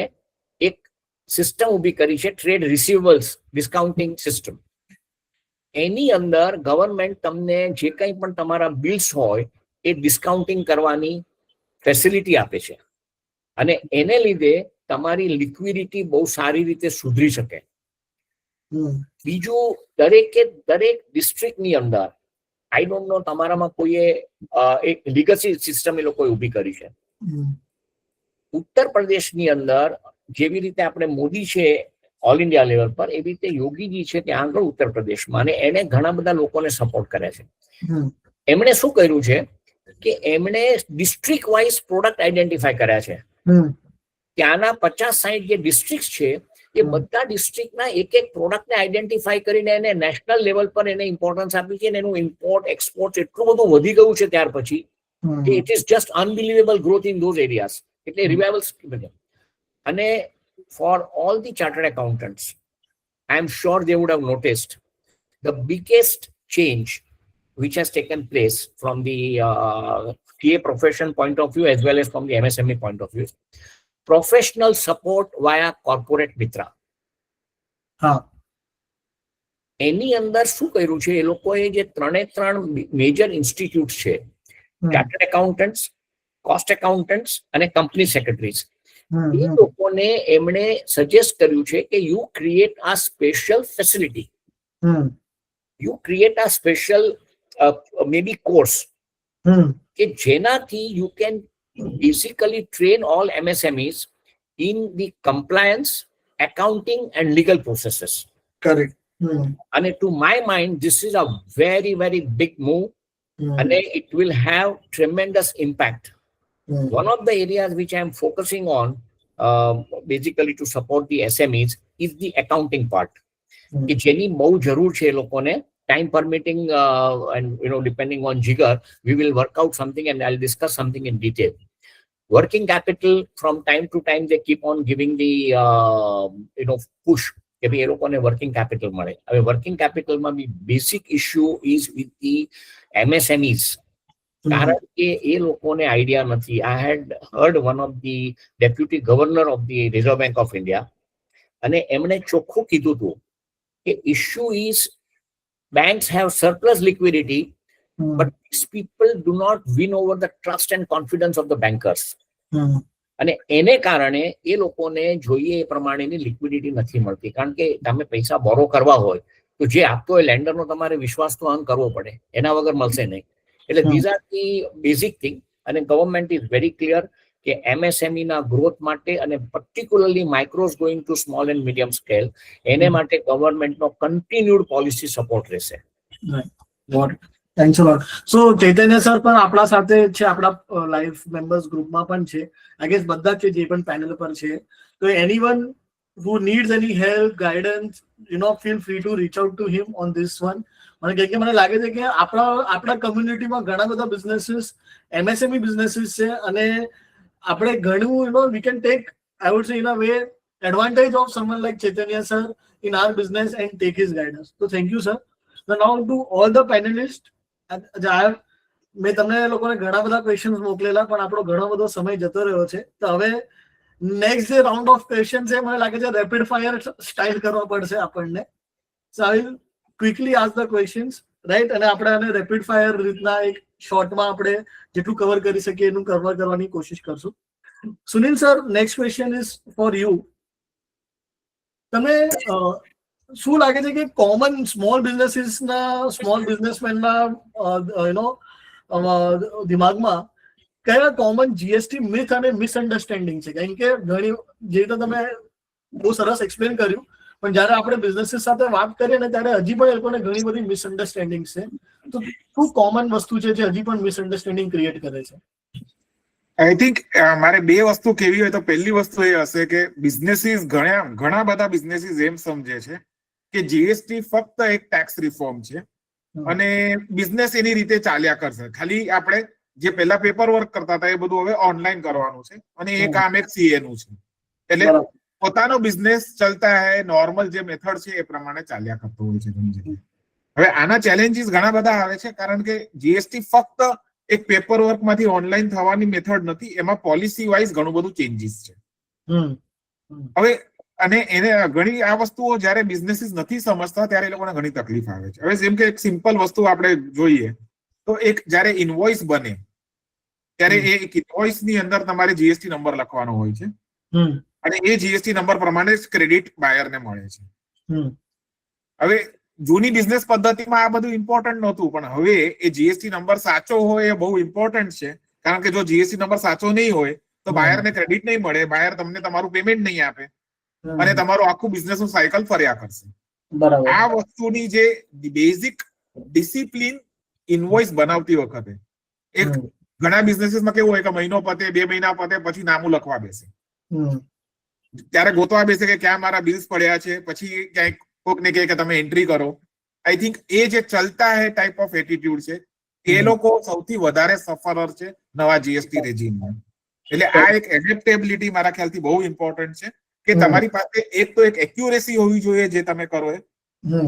એક સિસ્ટમ ઊભી કરી છે, ટ્રેડ રિસીવેબલ્સ ડિસ્કાઉન્ટિંગ સિસ્ટમ. એની અંદર ગવર્મેન્ટ તમને જે કંઈ પણ તમારા બિલ્સ હોય એ ડિસ્કાઉન્ટિંગ કરવાની ફેસિલિટી આપે છે, અને એને લીધે તમારી લિક્વિડિટી બહુ સારી રીતે સુધરી શકે. બીજું, દરેક ડિસ્ટ્રિક્ટની અંદર, આઈ ડોન્ટ નો તમારામાં કોઈએ એક લીગસી સિસ્ટમ એ લોકોએ ઊભી કરી છે. ઉત્તર પ્રદેશની અંદર જેવી રીતે આપણે મોદી છે ઓલ ઇન્ડિયા લેવલ પર, એવી રીતે યોગીજી છે ત્યાં આગળ ઉત્તર પ્રદેશમાં, અને એને ઘણા બધા લોકોને સપોર્ટ કરે છે. એમણે શું કર્યું છે કે એમણે ડિસ્ટ્રિક્ટ વાઇઝ પ્રોડક્ટ આઈડેન્ટિફાય કર્યા છે. ત્યાંના 50-60 જે ડિસ્ટ્રિક્ટ છે એ બધા ડિસ્ટ્રિક્ટના એક પ્રોડક્ટને આઈડેન્ટિફાય કરીને એને નેશનલ લેવલ પર એને ઇમ્પોર્ટન્સ આપી છે, અને એનું ઇમ્પોર્ટ એક્સપોર્ટ એટલું બધું વધી ગયું છે ત્યાર પછી કે it is just unbelievable growth in those areas. એટલે રિવાઇવલ સ્કીમ. અને for all the chartered accountants, I am sure they would have noticed the biggest change which has taken place from the TA profession point of view as well as from the MSME point of view. Professional support via corporate mitra. એની અંદર શું કર્યું છે, એ લોકોએ જે 3 મેજર ઇન્સ્ટિટ્યૂટ છે, ચાર્ટર્ડ એકાઉન્ટન્ટ્સ, કોસ્ટ એકાઉન્ટન્ટ્સ અને કંપની સેક્રેટરીઝ, એ લોકોને એમણે સજેસ્ટ કર્યું છે કે યુ ક્રિએટ આ સ્પેશિયલ ફેસિલિટી, યુ ક્રિએટ આ સ્પેશિયલ મેબી કોર્સ, કે જેનાથી you can basically train all MSMEs in the compliance, accounting and legal processes. Correct. And to my mind, this is a very, very big move, and it will have tremendous impact. One of the areas which I am focusing on, basically to support the SMEs, is the accounting part. કે જેની બહુ જરૂર છે એ લોકોને. Time permitting, and depending on Jigar, we will work out something and I'll discuss something in detail. Working capital, from time to time, they keep on giving the push. કે ભાઈ એ લોકોને વર્કિંગ કેપિટલ મળે. હવે વર્કિંગ કેપિટલમાં બી basic issue is with the MSMEs, કારણ કે એ લોકોને આઈડિયા નથી. I had heard one of the deputy governor of the Reserve Bank of India, અને એમણે ચોખ્ખું કીધું હતું કે issue is banks have surplus liquidity, but these people do not win over the trust and confidence of the bankers. અને એને કારણે એ લોકોને જોઈએ એ પ્રમાણેની લિક્વિડિટી નથી મળતી, કારણ કે તમે પૈસા બોરો કરવા હોય તો જે આપતો હોય લેન્ડરનો તમારે વિશ્વાસ તો અર્ન કરવો પડે, એના વગર મળશે નહીં. એટલે these are the basic thing, અને ગવર્મેન્ટ ઇઝ વેરી ક્લિયર કે MSME ના ગ્રોથ માટે, અને particularly માઇક્રોસ going to small and medium scale, એને માટે ગવર્મેન્ટનો કન્ટિન્યુડ પોલિસી સપોર્ટ રહેશે. થેન્ક્સ અ લોટ. સો ચૈતન્ય સર પણ આપણા સાથે છે, આપણા લાઈવ મેમ્બર્સ ગ્રુપમાં પણ છે. આઈ ગેસ બધા છે જે પણ પેનલ પર છે. તો anyone who needs any help, guidance, feel free to reach out to him on this one. મને લાગે છે કે આપણા કમ્યુનિટીમાં ઘણા બધા બિઝનેસીસ, MSME બિઝનેસીસ છે, અને આપણે ઘણું we can take, I would say in a way, advantage of someone like Chaitanya sir in our business and take his guidance. So thank you sir. Now to all the panelists, મેં તમને લોકોને ઘણા બધા ક્વેશ્ચન્સ મોકલેલા, પણ આપણો ઘણો બધો સમય જતો રહ્યો છે. તો હવે નેક્સ્ટ જે રાઉન્ડ ઓફ ક્વેશ્ચન છે, મને લાગે છે રેપિડ ફાયર સ્ટાઇલ કરવા પડશે આપણને. So I will quickly ask the questions, right? અને આપણે આને રેપિડ ફાયર રીતના એક શોર્ટમાં આપણે જેટલું કવર કરી શકીએ એનું કવર કરવાની કોશિશ કરશું. Sunil sir, next question is for you. તમે શું લાગે છે કે કોમન સ્મોલ બિઝનેસમેનના દિમાગમાં કયા કોમન જીએસટી મિથ અને મિસઅન્ડરસ્ટેન્ડિંગ છે? કારણ કે ઘણી, જે રીતે તમે બહુ સરસ એક્સપ્લેન કર્યું, પણ જયારે આપણે બિઝનેસીસ સાથે વાત કરીએ ને ત્યારે હજી પણ એ લોકોને ઘણી બધી મિસઅન્ડરસ્ટેન્ડિંગ છે. તો શું કોમન વસ્તુ છે જે હજી પણ મિસઅન્ડરસ્ટેન્ડિંગ ક્રિએટ કરે છે? આઈ થિંક મારે બે વસ્તુ કેવી હોય તો પહેલી વસ્તુ એ હશે કે બિઝનેસીસ ઘણા બધા બિઝનેસીસ એમ સમજે છે કે જીએસટી ફક્ત એક ટેક્સ રિફોર્મ છે અને બિઝનેસ એની રીતે ચાલ્યા કરશે. ખાલી આપણે જે પહેલા પેપર વર્ક કરતા હતા એ બધું હવે ઓનલાઈન કરવાનું છે અને એ કામ એક સીએ નું છે. એટલે પોતાનો બિઝનેસ ચલતા હે નોર્મલ જે મેથડ છે એ પ્રમાણે ચાલ્યા કરતો હોય છે ઘણી જગ્યાએ. હવે આના ચેલેન્જીસ ઘણા બધા આવે છે કારણ કે જીએસટી ફક્ત એક પેપર વર્ક માંથી ઓનલાઈન થવાની મેથડ નથી, એમાં પોલિસી વાઇઝ ઘણું બધું ચેન્જીસ છે. હવે અને એને ઘણી આ વસ્તુઓ જ્યારે બિઝનેસીસ નથી સમજતા ત્યારે એ લોકોને ઘણી તકલીફ આવે છે. હવે જેમ કે એક સિમ્પલ વસ્તુ આપણે જોઈએ તો એક જ્યારે ઇનવોઇસ બને ત્યારે એ એક ઇનવોઇસ ની અંદર તમારે જીએસટી નંબર લખવાનો હોય છે અને એ જીએસટી નંબર પ્રમાણે જ ક્રેડિટ બાયરને મળે છે. હવે જૂની બિઝનેસ પદ્ધતિમાં આ બધું ઇમ્પોર્ટન્ટ નહોતું, પણ હવે એ જીએસટી નંબર સાચો હોય એ બહુ ઇમ્પોર્ટન્ટ છે. કારણ કે જો જીએસટી નંબર સાચો નહીં હોય તો બાયરને ક્રેડિટ નહીં મળે, બાયર તમને તમારું પેમેન્ટ નહીં આપે અને તમારું આખું બિઝનેસ નું સાયકલ ફર્યા કરશે. આ વસ્તુની જે બેઝિક ડિસિપ્લિન ઇનવોઇસ બનાવતી વખતે એક ઘણા બિઝનેસીસમાં કેવું હોય કે મહિનો પતે 2 મહિના પતે પછી નામું લખવા બેસે, ત્યારે ગોતવા બેસે કે ક્યાં મારા બિલ્સ પડ્યા છે, પછી ક્યાંક કોકને કહે કે તમે એન્ટ્રી કરો. આઈ થિંક એ જે ચલતા હે ટાઈપ ઓફ એટીટ્યુડ છે એ લોકો સૌથી વધારે સફરર છે નવા જીએસટી રેજીમમાં. એટલે આ એક એડેપ્ટેબિલિટી મારા ખ્યાલથી બહુ ઇમ્પોર્ટન્ટ છે કે તમારી પાસે એક તો એક એક્યુરેસી હોવી જોઈએ જે તમે કરો એ.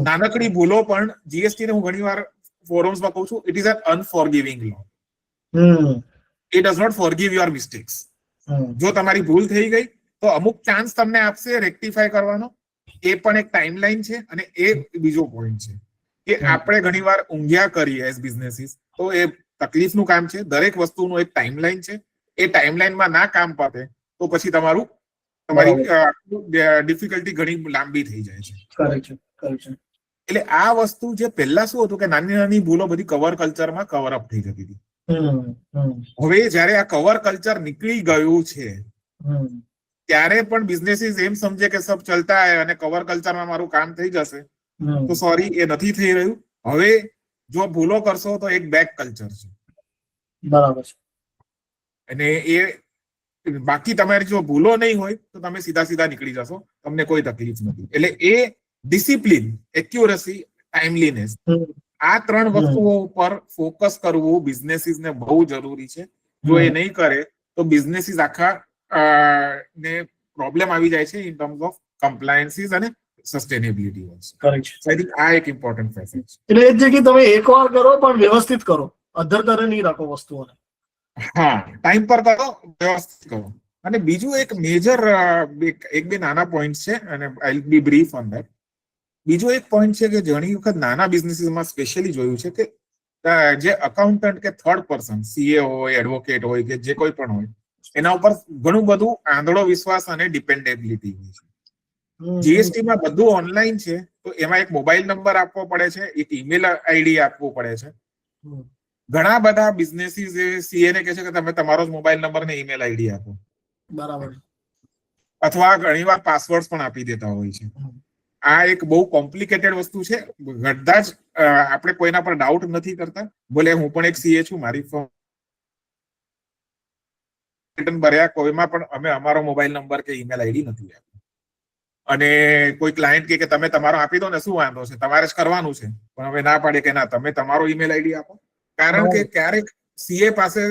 નાનકડી ભૂલો પણ જીએસટી ને હું ઘણીવાર ફોરમ્સમાં કહું છું, it is an unforgiving law. It does not forgive your mistakes. જો તમારી ભૂલ થઈ ગઈ તો અમુક ચાન્સ તમને આપશે રેક્ટિફાય કરવાનો, એ પણ એક ટાઈમલાઈન છે. અને એ બીજો પોઈન્ટ છે કે આપણે ઘણીવાર ઊંઘ્યા કરીએ એઝ બિઝનેસીસ તો એ તકલીફનું કામ છે. દરેક વસ્તુનું એક ટાઈમલાઈન છે, એ ટાઈમલાઈનમાં ના કામ પતે તો પછી તમારી ડિફિકલ્ટી ઘણી લાંબી થઈ જાય છે. એટલે આ વસ્તુ જે પહેલા શું હતું કે નાની નાની ભૂલો બધી કવર કલ્ચરમાં કવર અપ થઈ જતી હતી. હવે જયારે આ કવર કલ્ચર નીકળી ગયું છે ત્યારે પણ બિઝનેસીસ એમ સમજે કે સબ ચલતા હે અને કવર કલ્ચરમાં મારું કામ થઈ જશે, તો સોરી એ નથી થઈ રહ્યું. હવે જો ભૂલો કરશો તો એક બેક કલ્ચર છે. બરાબર છે. અને એ બાકી તમારી જો ભૂલો નહીં હોય તો તમે સીધા સીધા નીકળી જશો, તમને કોઈ તકલીફ નથી. એટલે એ ડિસિપ્લિન, એક્યુરસી, ટાઈમલીનેસ, આ 3 વસ્તુઓ ઉપર ફોકસ કરવું બિઝનેસીસને બહુ જરૂરી છે. જો એ નહીં કરે તો બિઝનેસીસ આખા ને પ્રોબ્લેમ આવી જાય છે ઇન ટર્મ્સ ઓફ કમ્પ્લાયન્સીસ અને સસ્ટેનેબિલિટી ઓલ્સો. આઈ થિંક આ એક ઇમ્પોર્ટન્ટ ફેક્ટર છે. એટલે એ જ કે તમે એકવાર કરો પણ વ્યવસ્થિત કરો, અધર નહીં રાખો વસ્તુઓને. હા, ટાઈમ પર કરો, વ્યવસ્થિત કરો. અને બીજું એક મેજર એક બે નાના પોઈન્ટ છે અને I will be brief on that. બીજો એક પોઈન્ટ છે કે ઘણી વખત નાના બિઝનેસીસમાં સ્પેશિયલી જોયું છે કે જે અકાઉન્ટન્ટ કે થર્ડ પર્સન, સીએ હોય, એડવોકેટ હોય કે જે કોઈ પણ હોય, એના ઉપર ઘણું બધું આંધળો વિશ્વાસ અને ડિપેન્ડેબિલિટી હોય છે. જીએસટીમાં બધું ઓનલાઈન છે તો એમાં એક મોબાઈલ નંબર આપવો પડે છે, એક ઈમેલ આઈડી આપવું પડે છે. ઘણા બધા બિઝનેસીસ સીએ ને કહે છે કે તમે તમારો જ મોબાઈલ નંબર ને ઈમેલ આઈડી આપો. બરાબર. અથવા ઘણીવાર પાસવર્ડ પણ આપી દેતા હોય છે. આ એક બહુ કોમ્પ્લિકેટેડ વસ્તુ છે. બધા જ આપણે કોઈના પર ડાઉટ નથી કરતા. ભલે હું પણ એક સીએ છું, મારી ફર્મ રિટર્ન ભર્યા કોઈમાં પણ અમે અમારો મોબાઈલ નંબર કે ઈમેલ આઈડી નથી આપ્યો. અને કોઈ ક્લાયન્ટ કે તમે તમારો આપી દો ને, શું વાંધો છે, તમારે જ કરવાનું છે. પણ હવે ના પાડે કે ના, તમે તમારો ઈમેલ આઈડી આપો. કારણ કે ક્યારેક સીએ પાસે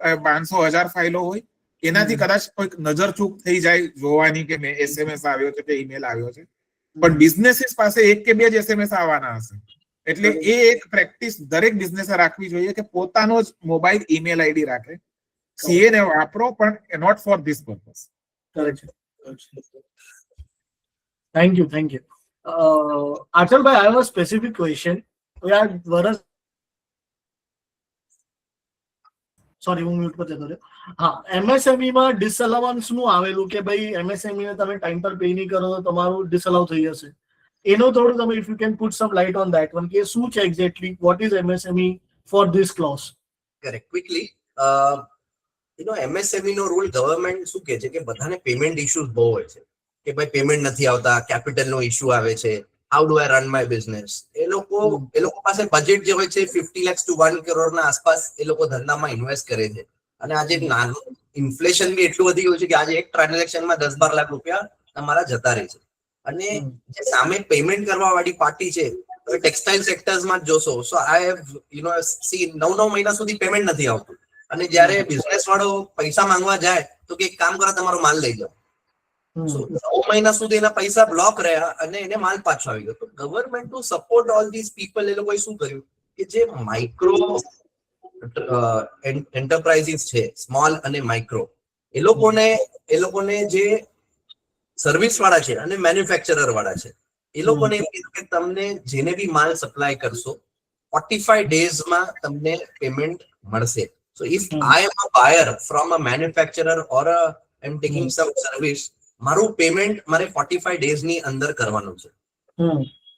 500,000 ફાઇલો હોય, એનાથી કદાચ કોઈક નજર ચૂક થઈ જાય જોવાની કે મેં એસએમએસ આવ્યો છે કે ઈમેલ આવ્યો છે. પણ બિઝનેસીસ પાસે 1 કે 2 જ એસએમએસ આવવાના હશે. એટલે એ એક પ્રેક્ટિસ દરેક બિઝનેસે રાખવી જોઈએ કે પોતાનો જ મોબાઈલ ઈમેલ આઈડી રાખે. સીએ ને વાપરો પણ not for this purpose. Thank you. આચલભાઈ, I have a specific question. Sorry, હું મ્યુટ પર જતો રહ્યો. હા, એમએસએમઈ માં ડિસઅલાવન્સ નું આવેલું કે ભાઈ એમએસએમઈ ને તમે ટાઈમ પર પે નહીં કરો તો તમારું ડિસઅલાવ થઈ જશે. એનો થોડું તમે if you can put some light on that one કે શું છે exactly, what is MSME for this clause? Correct. Quickly, MSME નો રૂલ ગવર્મેન્ટ શું કહે છે કે બધાને પેમેન્ટ ઇશ્યુઝ બહુ હોય છે કે ભાઈ પેમેન્ટ નથી આવતા, કેપિટલ નો ઇશ્યુ આવે છે, how do I run my business. એ લોકો પાસે બજેટ જે હોય છે 50 lakhs to 1 crore ના આસપાસ એ લોકો ધંધામાં ઇન્વેસ્ટ કરે છે. અને આજે નાનું ઇન્ફ્લેશન બી એટલું વધી ગયું છે કે આજે એક ટ્રાન્ઝેક્શનમાં 10-12 લાખ રૂપિયા તમારા જતા રહે છે. અને જે સામે પેમેન્ટ કરવા વાળી પાર્ટી છે, ટેક્સટાઇલ સેક્ટર્સમાં જ જોશો, સો આઈ હેવ સી 9 મહિના સુધી પેમેન્ટ નથી આવતું. અને જ્યારે બિઝનેસ વાળો પૈસા માંગવા જાય તો કે એક કામ કરો, તમારો માલ લઈ જાઓ. 9 મહિના સુધી એના પૈસા બ્લોક રહ્યા અને એને માલ પાછો આવી ગયો. તો government to support all this people, એ લોકોએ શું કર્યું કે જે માઇક્રો એન્ટરપ્રાઇઝીસ છે, સ્મોલ અને માઇક્રો, એ લોકોને જે સર્વિસ વાળા છે અને મેન્યુફેક્ચરર વાળા છે, એ લોકોને એમ કીધું કે તમને જેને બી માલ સપ્લાય કરશો 45 ડેઝમાં તમને પેમેન્ટ મળશે. So if I am a buyer from a manufacturer or I'm taking some service, મારું પેમેન્ટ મારે 45 ડેઝ ની અંદર કરવાનું છે.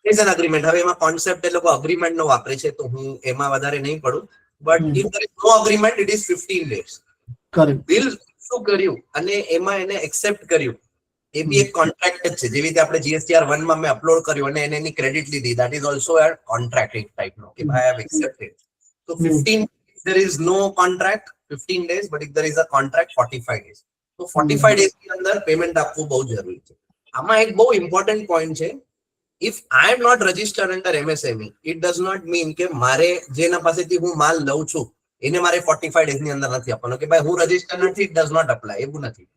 Is an agreement. હવે એમાં કોન્સેપ્ટ એ લોકો અગ્રીમેન્ટ નો વાપરે છે, તો હું એમાં વધારે નહીં પડું. But if there is no agreement, it is 15 days. Bill શું કર્યું અને એમાં એને એક્સેપ્ટ કર્યું, એ બી એક કોન્ટ્રાક્ટ જ છે. જેવી રીતે આપણે GSTR 1 માં મેં અપલોડ કર્યું અને એને એની ક્રેડિટ લીધી, that is also a contract એક ટાઈપનો કે ભાઈ આઈ હેવ એક્સેપ્ટેડ. તો 15 there is no contract 15 days, but if there is a contract 45 days. તો 45 days ની અંદર પેમેન્ટ આપવું બહુ જરૂરી છે. આમાં એક બહુ ઇમ્પોર્ટન્ટ પોઈન્ટ છે, if I am not registered under MSME, it does not mean કે મારે જેના પાસેથી હું માલ લઉં છું એને મારે 45 ડેઝ ની અંદર નથી આપવાનો કે ભાઈ હું રજિસ્ટર નથી, it does not apply. એવું નથી.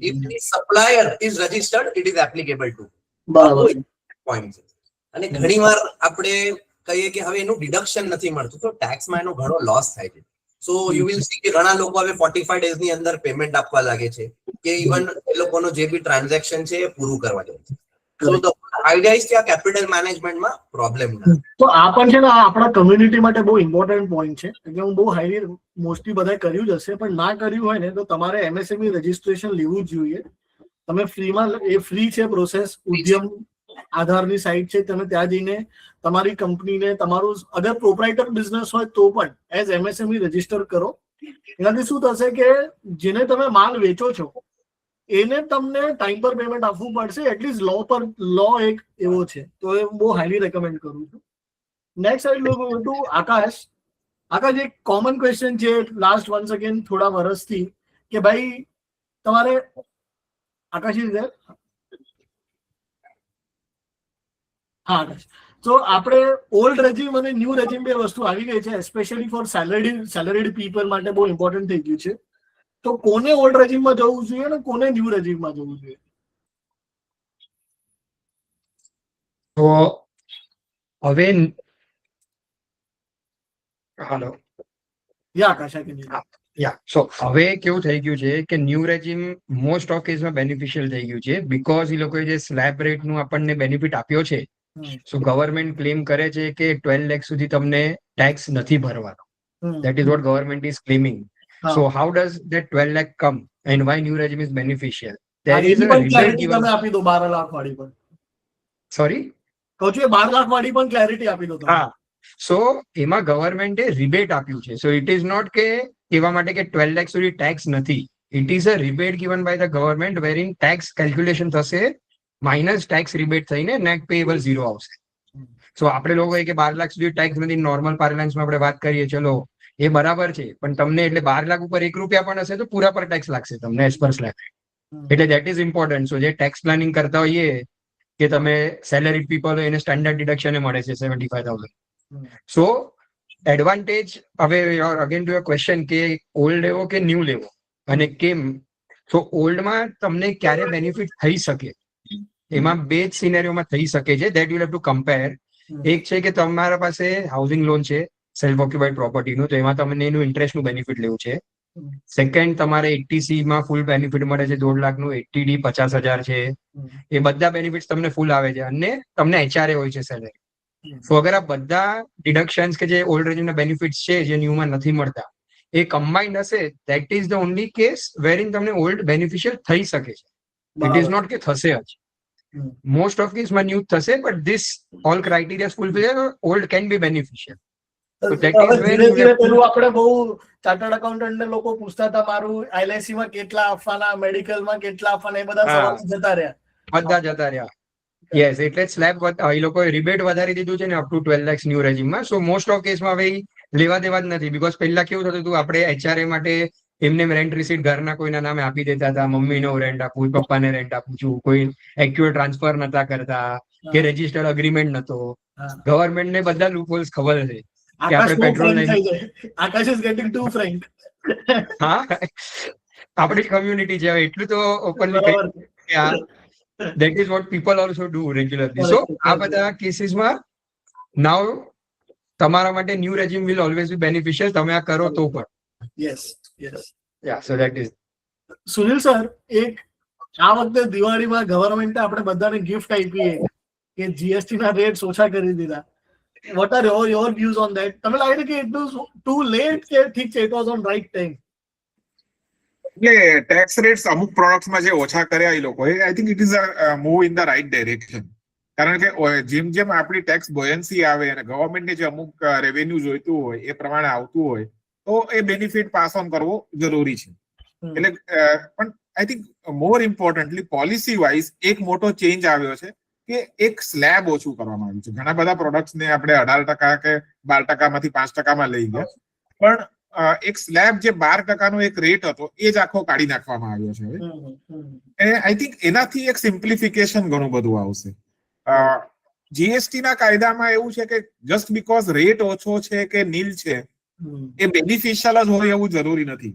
if the supplier is registered, it is applicable to. બરાબર પોઈન્ટ છે. અને ઘણીવાર આપણે કહીએ કે હવે એનું ડિડક્શન નથી મળતું, તો ટેક્સમાં એનો ઘણો લોસ થાય છે. સો યુ વિલ સી કે ઘણા લોકો હવે 45 ડેઝ ની અંદર પેમેન્ટ આપવા લાગે છે કે ઇવન એ લોકોનો જે બી ટ્રાન્ઝેક્શન છે એ પૂરું કરવા જાય છે. સો ધ આઈડિયા ઇઝ કે આ કેપિટલ મેનેજમેન્ટમાં પ્રોબ્લેમ ના. તો આ પણ છે ને, આ આપણા કમ્યુનિટી માટે બહુ ઇમ્પોર્ટન્ટ પોઈન્ટ છે. એટલે હું બહુ હાઈલી મોસ્ટલી બધાએ કર્યું જ હશે, પણ ના કર્યું હોય ને તો તમારે MSME રજીસ્ટ્રેશન લેવું જ જોઈએ. તમે ફ્રીમાં, એ ફ્રી છે પ્રોસેસ. ઉદ્યમ આધારની સાઇટ છે, તમે ત્યાં જઈને તમારી કંપનીને, તમારું અગર પ્રોપ્રાઇટર બિઝનેસ હોય તો પણ એઝ MSME રજીસ્ટર કરો. એનાથી શું થશે કે જેને તમે માલ વેચો છો એને તમને ટાઈમ પર પેમેન્ટ આપવું પડશે. એટલીસ્ટ લો એક એવો છે, તો એ બહુ હાઈલી રેકમેન્ડ કરું છું. નેક્સ્ટ આઈ લુક ટુ આકાશ. આકાશ, એક કોમન ક્વેશ્ચન છે લાસ્ટ વન્સ અગેન થોડા વર્ષથી કે ભાઈ તમારે, આકાશ ઇઝ ધેર? હા આકાશ. તો આપણે ઓલ્ડ રેજીમ અને ન્યૂ રેજીમ બે વસ્તુ આવી ગઈ છે, એસ્પેશિયલી ફોર સેલરીડ પીપલ માટે બહુ ઇમ્પોર્ટન્ટ થઈ ગયું છે. તો કોને ઓલ્ડ રેજીમમાં જવું જોઈએ અને કોને ન્યૂ રેજીમમાં જવું જોઈએ? તો હવે હાલો આકાશ સો હવે કેવું થઈ ગયું છે કે ન્યૂ રેજીમ મોસ્ટ ઓફ કેસમાં બેનિફિશિયલ થઈ ગયું છે, બીકોઝ એ લોકોએ જે સ્લેબ રેટ નું આપણને બેનિફિટ આપ્યો છે. સો ગવર્મેન્ટ ક્લેમ કરે છે કે 12 લાખ સુધી તમને ટેક્સ નથી ભરવાનો. That is what government is claiming. So how does that 12 lakh come and why new regime is beneficial? There is a rebate given. તમે આપી દો 12 લાખ વાળી પણ. Sorry? કહું છું 12 લાખ વાળી પણ ક્લેરિટી આપી દો. હા. સો એમાં ગવર્મેન્ટે રિબેટ આપ્યું છે. સો ઇટ ઇઝ નોટ કે કહેવા માટે કે 12 લાખ સુધી ટેક્સ નથી. It is a rebate given by the government wherein tax calculation થશે માઇનસ ટેક્સ રિબેટ થઈને નેટ પેએબલ 0 આવશે. સો આપણે લોકો કે 12 લાખ સુધી ટેક્સ નથી, નોર્મલ પાર્લાન્સમાં આપણે વાત કરીએ, ચલો એ બરાબર છે, પણ તમને એટલે 12 લાખ ઉપર 1 રૂપિયા પણ હશે તો પૂરા પર ટેક્સ લાગશે તમને એઝ પર સ્લેબ. એટલે ધેટ ઇઝ ઇમ્પોર્ટન્ટ. સો જે ટેક્સ પ્લાનિંગ કરતા હોઈએ કે તમે સેલરી પીપલ હોય એને સ્ટેન્ડર્ડ ડિડક્શન મળે છે 75,000. સો એડવાન્ટેજ, હવે અગેન ટુ યોર ક્વેશ્ચન કે ઓલ્ડ લેવો કે ન્યૂ લેવો અને કેમ. સો ઓલ્ડમાં તમને ક્યારે બેનિફિટ થઈ શકે, એમાં બે જ સિનેરિયોમાં થઈ શકે છે. That you have two compare. એક છે કે તમારા પાસે હાઉસિંગ લોન છે સેલ્ફ ઓક્યુપાઇડ પ્રોપર્ટીનું, તો એમાં તમને એનું ઇન્ટરેસ્ટનું બેનિફિટ લેવું છે. સેકન્ડ, તમારે 80C માં ફૂલ બેનિફિટ મળે છે 2 લાખનું, 80D 50,000 છે, એ બધા બેનિફિટ્સ તમને ફૂલ આવે છે અને તમને HRA હોય છે સેલેરી. તો અગર આ બધા ડિડક્શન્સ કે જે ઓલ્ડ રેજીમના બેનિફિટ્સ છે જે ન્યૂમાં નથી મળતા એ કમ્બાઇન્ડ હશે, that is the only case wherein તમને ઓલ્ડ બેનિફિશિયલ થઈ શકે છે. ઇટ ઇઝ નોટ કે થશે જ. મોસ્ટ ઓફ કેસમાં ન્યૂ થશે, but this all criteria fulfil, old can be beneficial. પેલું આપણે બહુ ચાર્ટર્ડ એકાઉન્ટન્ટ લોકો પૂછતા હતા મારું LIC માં કેટલા આપવાના, મેડિકલમાં કેટલા આપવાના, એ બધા સવાલ જતા રહ્યા. યસ, એટલે સ્લેબ એ લોકોએ રિબેટ વધારી દીધું છે ને અપ ટુ 12 લાખ ન્યૂ રેજીમમાં. સો મોસ્ટ ઓફ કેસમાં હવે લેવા દેવા જ નથી, બીકોઝ પહેલા કેવું થતું હતું આપણે HRA માટે એમને રેન્ટ રિસીટ ઘરના કોઈના નામે આપી દેતા હતા, મમ્મીનો રેન્ટ આપું, પપ્પાને રેન્ટ આપું છું, કોઈ એક્યુઅલ ટ્રાન્સફર નતા કરતા કે રજિસ્ટર્ડ અગ્રીમેન્ટ નતો. હા. ગવર્મેન્ટ ને બધા લૂપહોલ્સ ખબર છે કે આકાશ આપણે બહુ પેટ્રોલ frank થઈ જાય. આકાશ ઇઝ ગેટિંગ ટુ ફ્રેન્ક. હા આપણી કમ્યુનિટી છે હવે એટલું તો ઓપનલી બરાબર. that is what people also do regularly. So આ બધા કેસીસમાં નાવ તમારા માટે new regime will always be beneficial, તમે આ કરો તો પણ. Yes yes. Yeah so that is. Sunil sir, એક આ વખતે દિવાળીમાં ગવર્મેન્ટે આપણે બધાને ગિફ્ટ આપી કે જીએસટી ના રેટ્સ ઓછા કરી દીધા. What are your views on that? તમને લાગે છે કે ઇટ વોઝ ટુ લેટ કે ઠીક છે, it was on right time? એટલે ટેક્સ રેટ્સ અમુક પ્રોડક્ટ્સમાં જે ઓછા કર્યા એ લોકોએ, I think it is a move in the right direction. કારણ કે જેમ જેમ આપણી ટેક્સ બોયન્સી આવે અને ગવર્મેન્ટને જે અમુક રેવન્યુ જોઈતું હોય એ પ્રમાણે આવતું હોય તો એ બેનિફિટ પાસ ઓન કરવો જરૂરી છે. એટલે પણ I think more importantly policy wise એક મોટો ચેન્જ આવ્યો છે કે એક સ્લેબ ઓછું કરવામાં આવ્યું છે. ઘણા બધા પ્રોડક્ટ્સને આપણે 18% કે 12%માંથી 5%માં લઈ ગયા, પણ એક સ્લેબ જે 12%નો એક રેટ હતો એ જ આખો કાઢી નાખવામાં આવ્યો છે. આઈ થિંક એનાથી એક સિમ્પ્લિફિકેશન ઘણું બધું આવશે. જીએસટી ના કાયદામાં એવું છે કે જસ્ટ બીકોઝ રેટ ઓછો છે કે નીલ છે એ બેનિફિશિયલ જ હોય એવું જરૂરી નથી.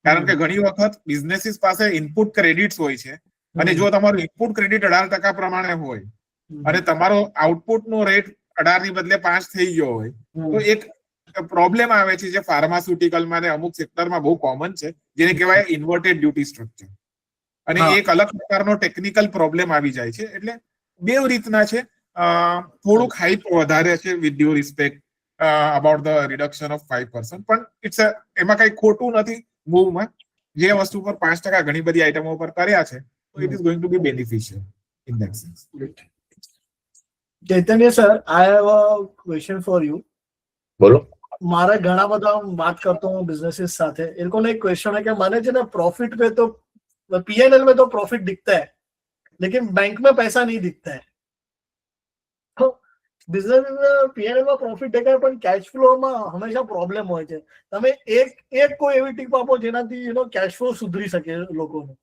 કારણ કે ઘણી વખત બિઝનેસીસ પાસે ઇનપુટ ક્રેડિટ્સ હોય છે અને જો તમારું ઇનપુટ ક્રેડિટ 18% પ્રમાણે હોય અને તમારો આઉટપુટ નો રેટ 18 ની બદલે 5 થઈ ગયો હોય તો એક પ્રોબ્લેમ આવે છે જે ફાર્માસ્યુટિકલમાં ને અમુક સેક્ટરમાં બહુ કોમન છે, જેને કહેવાય ઇન્વર્ટેડ ડ્યુટી સ્ટ્રક્ચર. અને એક અલગ પ્રકારનો ટેકનિકલ પ્રોબ્લેમ આવી જાય છે. એટલે બે રીતના છે. થોડુંક હાઈપ વધારે છે with due respect about the reduction of 5%, પણ ઇટ્સ એમાં કઈ ખોટું નથી મૂવમાં. જે વસ્તુ પર 5% ઘણી બધી આઈટમો પર કર્યા છે તો it is going to be beneficial in that sense. Chaitanya sir, I have a question for you. બોલો. મારા ઘણા બધા વાત કરતો હું બિઝનેસીસ સાથે, એ લોકોને એક ક્વેશ્ચન है कि मैंने जो ना प्रॉफिट पे तो पीएनएल में तो प्रॉफिट दिखता है लेकिन बैंक में पैसा नहीं दिखता है. तो बिजनेस में पीएनएल में प्रॉफिट દેખાય પણ કેશ ફ્લો માં હંમેશા પ્રોબ્લેમ હોય છે. તમે એક કોઈ એવી ટીપ આપો જેનાથી કેશ ફ્લો સુધરી શકે લોકોનું.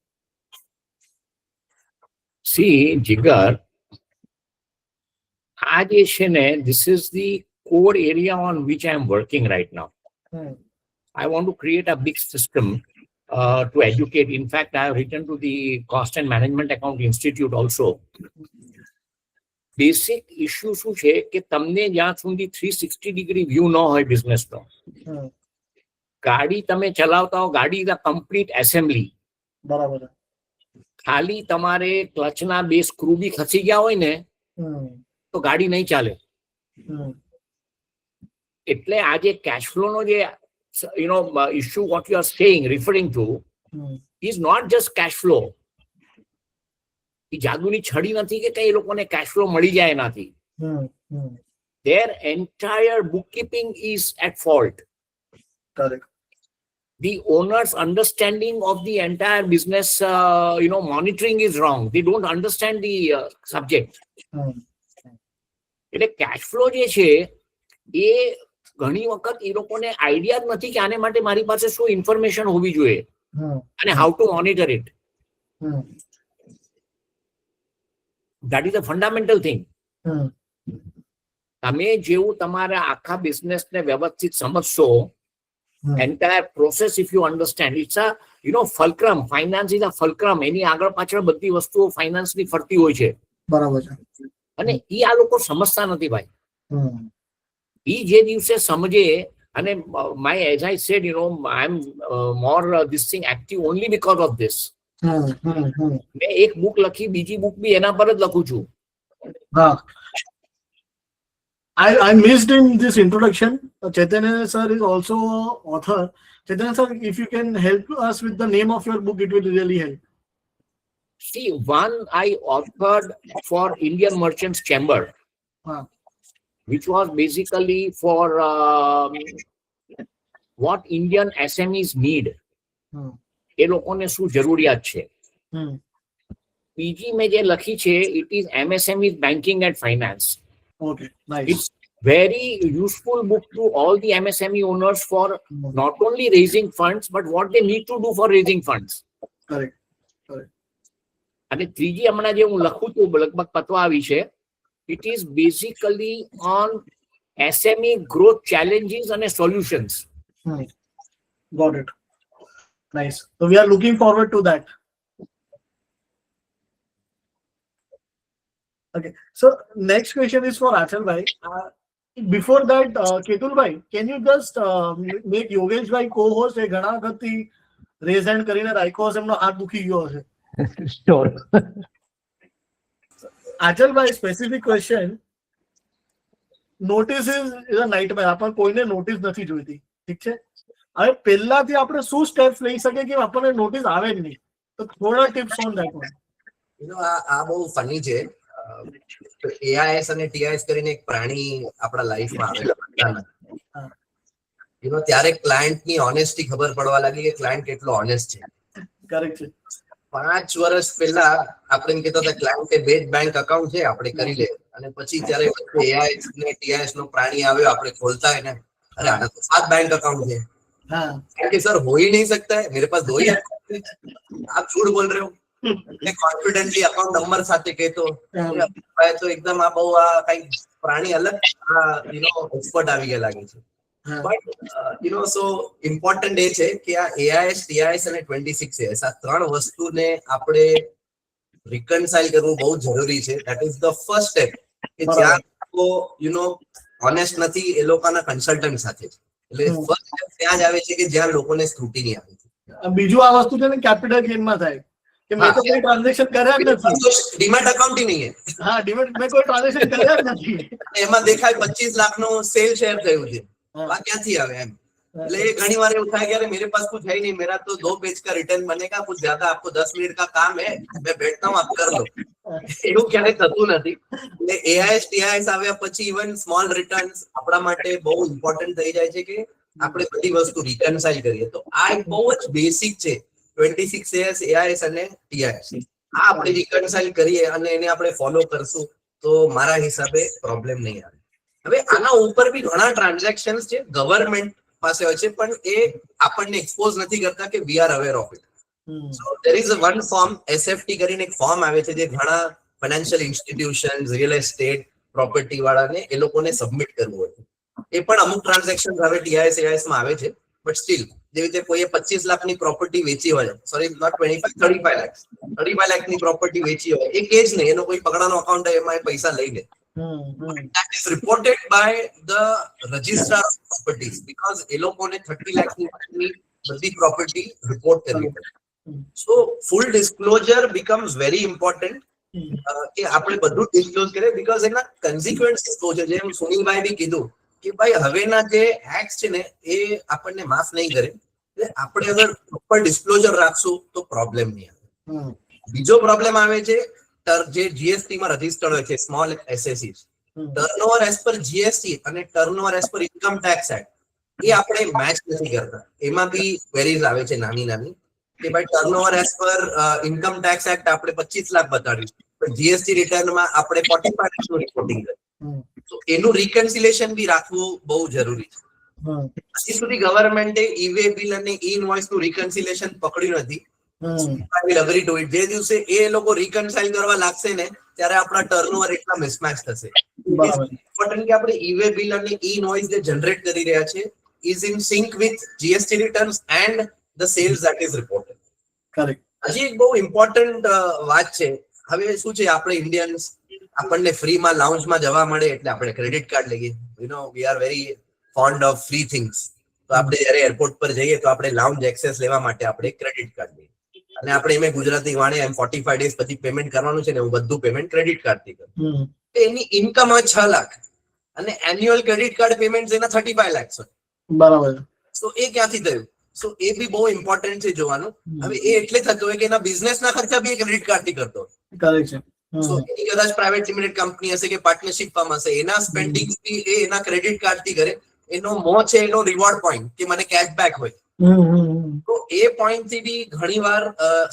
સી જીગર, આ જે છે ને, this is the core area on which I am working right now. I want to create a big system to educate. In fact, I have written to the Cost and Management Account Institute also. Basic issue શું છે કે તમને જ્યાં સુધી 360 ડિગ્રી વ્યૂ ન હોય બિઝનેસનો, ગાડી તમે ચલાવતા હો, ગાડી ઇઝ અ કમ્પ્લીટ એસેમ્બલી. બરાબર. ખાલી તમારે ક્લચના 2 સ્ક્રૂ બી ખસી ગયા હોય ને તો ગાડી નહીં ચાલે. એટલે આ જે કેશ ફ્લો નો જે issue what you are saying, referring to, is not just cash flow. એ જાદુની છડી નથી કે કઈ લોકોને કેશ ફ્લો મળી જાય એનાથી. Their entire bookkeeping is at fault. Correct. The owner's understanding of the entire business monitoring is wrong. They don't understand the subject. એટલે કેશ ફ્લો જે છે એ ઘણી વખત એ લોકોને આઈડિયા જ નથી કે આને માટે મારી પાસે શું ઇન્ફોર્મેશન હોવી જોઈએ અને how to monitor it. That is a fundamental thing. તમે જેવું તમારા આખા બિઝનેસ ને વ્યવસ્થિત સમજશો, entire process if you understand, it's a fulcrum. Finance is a fulcrum. એની આગળ પાછળ બધી વસ્તુઓ ફાઇનાન્સ ની ફરતી હોય છે. બરાબર છે. અને ઈ આ લોકો સમજતા નથી ભાઈ. ઈ જે દિવસે સમજે, અને as I said, I am more this thing active only because of this. મેં એક બુક લખી, બીજી બુક બી એના પર જ લખું છું. I missed in this introduction. Chaitanya sir is also author. Chaitanya sir, if you can help us with the name of your book, it will really help. See, one I authored for Indian Merchants Chamber, which was basically for what Indian SMEs need. એ લોકોને શું જરૂરિયાત છે. બીજી મેં જે લખી છે, it is MSME banking and finance. Okay, nice. very useful book to all the MSME owners for not only raising funds, but what they need to do for raising funds. Correct. અને ત્રીજી હમણાં જે હું લખું છું લગભગ પતવા આવી છે, it is basically on SME growth challenges and solutions. Got it. Nice. So we are looking forward to that. Okay. So next question is for Achal bhai. Before that, Ketul bhai, can you just make Yogesh bhai co-host? એ ઘણા વખતથી raise hand કરીને રાખ્યો હશે, એમનો હાથ દુખી ગયો હશે. Sure. Achal bhai, specific question. Notice is a nightmare. આપણે કોઈને નોટિસ નથી જોઈતી, ઠીક છે? હવે પહેલાથી આપણે શું સ્ટેપ્સ લઈ શકીએ કે આપણને નોટિસ આવે જ નહીં? તો થોડા ટિપ્સ ઓન ધેટ વન. આ બહુ ફની છે. AIS અને TIS કરીને એક પ્રાણી આપણા લાઈફમાં આવે, ત્યારે ક્લાયન્ટની ઓનેસ્ટી ખબર પડવા લાગી કે ક્લાયન્ટ કેટલો ઓનેસ્ટ છે. કરેક્ટ છે. 5 વર્ષ પહેલા આપણે એમ કહેતા હતા ક્લાયન્ટે 2 બેંક એકાઉન્ટ છે આપણે કરી લે, અને પછી જયારે AIS ને TIS નો પ્રાણી આવ્યો આપણે ખોલતા હોય ને, અરે આના તો 7 बैंक अकाउंट है. कि सर हो ही नहीं सकता है, मेरे पास 2 ही आप झूठ बोल रहे हो. मैं कॉन्फिडेंटली अकाउंट नंबर સાથે કહેતો તો એકદમ આ બહુ આ કઈ પ્રાણી અલગ એક્સપર્ટ આવી ગયા લાગે છે. બટ સો ઇમ્પોર્ટન્ટ એ છે કે આ AIS TIS અને 26AS આ 3 વસ્તુને આપણે રિકન્સાઇલ કરવું બહુ જરૂરી છે. That is the first step કે જ્યાં લોકો ઓનેસ્ટ નથી એ લોકોના કન્સલ્ટન્ટ સાથે છે. એટલે ફર્સ્ટ સ્ટેપ ત્યાં જ આવે છે કે જ્યાં લોકોને સ્ક્રુટિની આવે છે. બીજું આ વસ્તુ છે ને કેપિટલ ગેઇન માં થાય કે મેં તો કોઈ ટ્રાન્ઝેક્શન કર્યા જ નથી, ડીમેટ એકાઉન્ટ ही नहीं है. હા, ડીમેટ મેં કોઈ ટ્રાન્ઝેક્શન કર્યા જ નથી, એમાં દેખાય 25 लाख નો સેલ શેર થયું છે, આ ક્યાંથી આવે એમ. એટલે ઘણી વાર એવું થાય કે मेरे पास कुछ है ही नहीं, मेरा तो 2 पेज का रिटर्न बनेगा, कुछ ज्यादा आपको 10 मिनट का काम है, मैं बैठता हूँ, आप कर लो. એવું ક્યારેય થતું નથી. એટલે AIS TIS આવ્યા પછી ઇવન સ્મોલ રિટર્ન્સ આપણા માટે બહુ ઇમ્પોર્ટન્ટ થઈ જાય છે કે આપણે બધી વસ્તુ રિકન્સાઇલ કરીએ. તો આ એક બહુ જ બેસિક છે 26AS AIS અને TIS. આ આપણે રિકન્સાઇલ કરીએ અને એને આપણે ફોલો કરશું તો મારા હિસાબે પ્રોબ્લેમ નહીં આવે. હવે આના ઉપર બી ઘણા ટ્રાન્ઝેક્શન્સ છે ગવર્મેન્ટ પાસે હોય છે, પણ એ આપણને એક્સપોઝ નથી કરતા કે we are aware of it. So there is one form SFT કરીને એક ફોર્મ આવે છે જે ઘણા financial institutions, real estate, property વાળાને એ લોકોને સબમિટ કરવું હોય. એ પણ અમુક ટ્રાન્ઝેક્શન હવે TIS AIS માં આવે છે, બટ સ્ટીલ જેવી રીતે કોઈએ 25 લાખની પ્રોપર્ટી વેચી હોય, સોરી નોટ 25, 35 લાખની પ્રોપર્ટી વેચી હોય, એ કેસ નહીં, એનો કોઈ પકડાનો અકાઉન્ટ હોય એમાં એ પૈસા લઈ લે. That is reported by the registrar of properties because એ લોકોને 30 લાખની બધી પ્રોપર્ટી રિપોર્ટ કરવી પડે. So full disclosure becomes very important કે આપણે બધું ડિસ્ક્લોઝ કરીએ, બીકોઝ એના કન્સિક્વન્સીસ બહુ છે. જેમ સુનિલભાઈ બી કીધું કે ભાઈ હવેના જે એક્ટ છે ને એ આપણને માફ નહીં કરે. એટલે આપણે અગર પ્રોપર ડિસ્ક્લોઝર રાખશું તો પ્રોબ્લેમ નહીં આવે. બીજો પ્રોબ્લેમ આવે છે જે GST માં રજીસ્ટર્ડ હોય છે small SSEs, turnover as per GST અને turnover as per income tax act એ આપણે મેચ નથી કરતા. એમાં બી ક્વેરીઝ આવે છે નાની નાની કે ભાઈ turnover as per income tax act આપણે 25 લાખ બતાડ્યું, પણ GST રિટર્નમાં આપણે 45 લાખનું રિપોર્ટિંગ કર્યું. તો એનું રિકન્સિલેશન બી રાખવું બહુ જરૂરી છે. હજી સુધી ગવર્મેન્ટે ઈ-વે બિલ અને ઈ-ઇનવોઇસ નું રિકન્સિલેશન પકડ્યું નથી. I will agree to it. જે દિવસે એ લોકો રિકન્સાઇલ કરવા લાગશે ને ત્યારે આપણા ટર્નઓવર એટલા મિસમેચ થશે. ઇમ્પોર્ટન્ટ કે આપણે ઈ-વે બિલ અને ઈ-ઇનવોઇસ જે જનરેટ કરી રહ્યા છે is in sync with GST returns and the sales that is reported. Correct. હજી એક બહુ ઇમ્પોર્ટન્ટ વાત છે. હવે શું છે, આપણે ઇન્ડિયન્સ આપણને ફ્રીમાં લાઉન્જમાં જવા મળે એટલે આપણે ક્રેડિટ કાર્ડ લઈએ. We are very found of free things. તો આપણે જયારે એરપોર્ટ પર જઈએ તો આપણે લાઉન્જ એક્સેસ લેવા માટે આપણે ક્રેડિટ કાર્ડ લઈએ. અને આપણે એમ ગુજરાતી વાણે 45 ડેઝ પછી પેમેન્ટ કરવાનું છે ને હું બધું પેમેન્ટ ક્રેડિટ કાર્ડ થી કરું. એની ઇન્કમ હોય 6 લાખ અને એન્યુઅલ ક્રેડિટ કાર્ડ પેમેન્ટ એના 35 લાખ છે. બરાબર. તો એ ક્યાંથી થયું? સો એ બી બહુ ઇમ્પોર્ટન્ટ છે જોવાનું. હવે એ એટલે થતું હોય કે એના બિઝનેસ ના ખર્ચા બી ક્રેડિટ કાર્ડ થી કરતો હોય. કરેક્ટ છે. સો એની કદાચ પ્રાઇવેટ લિમિટેડ કંપની હશે કે પાર્ટનરશિપ ફર્મ હશે, એના સ્પેન્ડિંગ બી એ એના ક્રેડિટ કાર્ડ થી કરે. એનો મો છે એનો રિવોર્ડ પોઈન્ટ કે મને કેશબેક હોય. તો એ પોઈન્ટ થી બી ઘણી વાર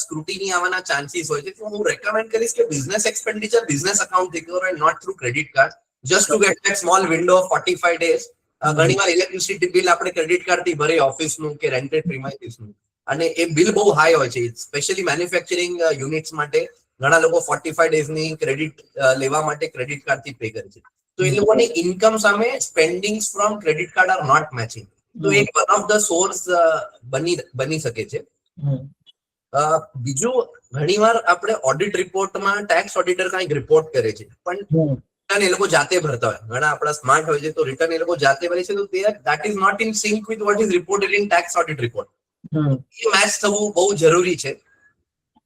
સ્ક્રુટિની આવવાના ચાન્સીસ હોય છે. તો હું રેકમેન્ડ કરીશ કે બિઝનેસ એક્સપેન્ડિચર બિઝનેસ અકાઉન્ટ થી કરો and not through credit card. Just to get that small window of 45 days. ઘણીવાર ઇલેક્ટ્રિસિટી બિલ આપણે ક્રેડિટ કાર્ડ થી ભરે ઓફિસનું કે રેન્ટેડ પ્રિમાઇસીસનું, અને એ બિલ બહુ હાઈ હોય છે, સ્પેશિયલી મેન્યુફેક્ચરિંગ યુનિટ્સ માટે. ઘણા લોકો 45 days ની ક્રેડિટ લેવા માટે ક્રેડિટ કાર્ડ થી પે કરે છે. તો એ લોકોની ઇન્કમ સામે spendings from credit card are not matching. તો એક વન ઓફ ધ સોર્સ બની શકે છે. બીજું, ઘણીવાર આપણે ઓડિટ રિપોર્ટમાં ટેક્સ ઓડિટર કંઈક રિપોર્ટ કરે છે, પણ રિટર્ન એ લોકો જાતે ભરતા હોય. ઘણા આપણા સ્માર્ટ હોય છે, તો રિટર્ન એ લોકો જાતે ભરે છે, તો that is not in sync with what is reported in tax audit report. એ મેચ થવું બહુ જરૂરી છે,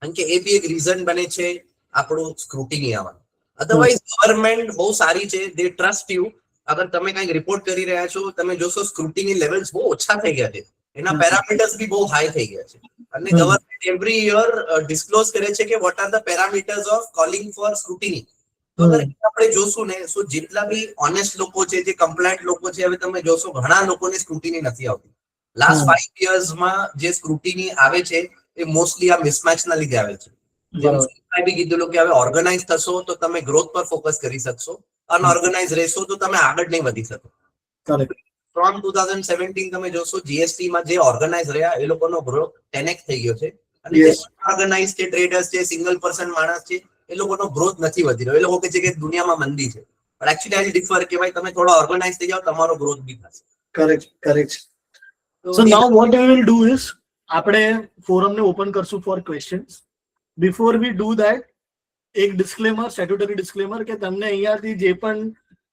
કારણ કે એ બી એક રીઝન બને છે આપણું સ્ક્રુટિની આવવાનું. અધરવાઇઝ ગવર્મેન્ટ બહુ સારી છે, દે ટ્રસ્ટ યુ. અગર તમે કંઈક રિપોર્ટ કરી રહ્યા છો, તમે જોશો સ્ક્રુટિની લેવલ્સ બહુ ઓછા થઈ ગયા છે, એના પેરામીટર્સ બી બહુ હાઈ થઈ ગયા છે. અને ગવર્મેન્ટ એવરી યર ડિસ્ક્લોઝ કરે છે કે what are the parameters of calling for scrutiny. તો અગર આપણે જોશું ને, સો જેટલા બી ઓનેસ્ટ લોકો છે, જે કમ્પ્લાયન્ટ લોકો છે, હવે તમે જોશો ઘણા લોકોને સ્ક્રુટિની નથી આવતી. લાસ્ટ 5 yearsમાં જે સ્ક્રુટિની આવે છે એ મોસ્ટલી આ મિસમેચના લીધે આવે છે. જેમ બી કીધું કે હવે ઓર્ગેનાઇઝ થશો તો તમે ગ્રોથ પર ફોકસ કરી શકશો, અનઓર્ગેનાઇઝ રહેશો તો તમે આગળ નહીં વધી શકો. ફ્રોમ 2017 તમે જોશો જીએસટી માં જે ઓર્ગેનાઇઝ રહ્યા એ લોકોનો ગ્રોથ 10x થઈ ગયો છે, અને જે ઓર્ગેનાઇઝ છે, ટ્રેડર્સ છે, સિંગલ પર્સન માણસ છે, એ લોકોનો ગ્રોથ નથી વધી રહ્યો. એ લોકો કહે છે કે દુનિયામાં મંદી છે, પણ એકચ્યુઅલી આઈ ડિફર કે ભાઈ તમે થોડા ઓર્ગેનાઇઝ થઈ જાઓ, તમારો ગ્રોથ બી થશે. Correct. So now what I will do is, આપણે ફોરમને ઓપન કરશું for questions. Before we do that, એક ડિસ્ક્લેમર, સ્ટેટ્યુટરી ડિસ્ક્લેમર, કે તમને અહીંયાથી જે પણ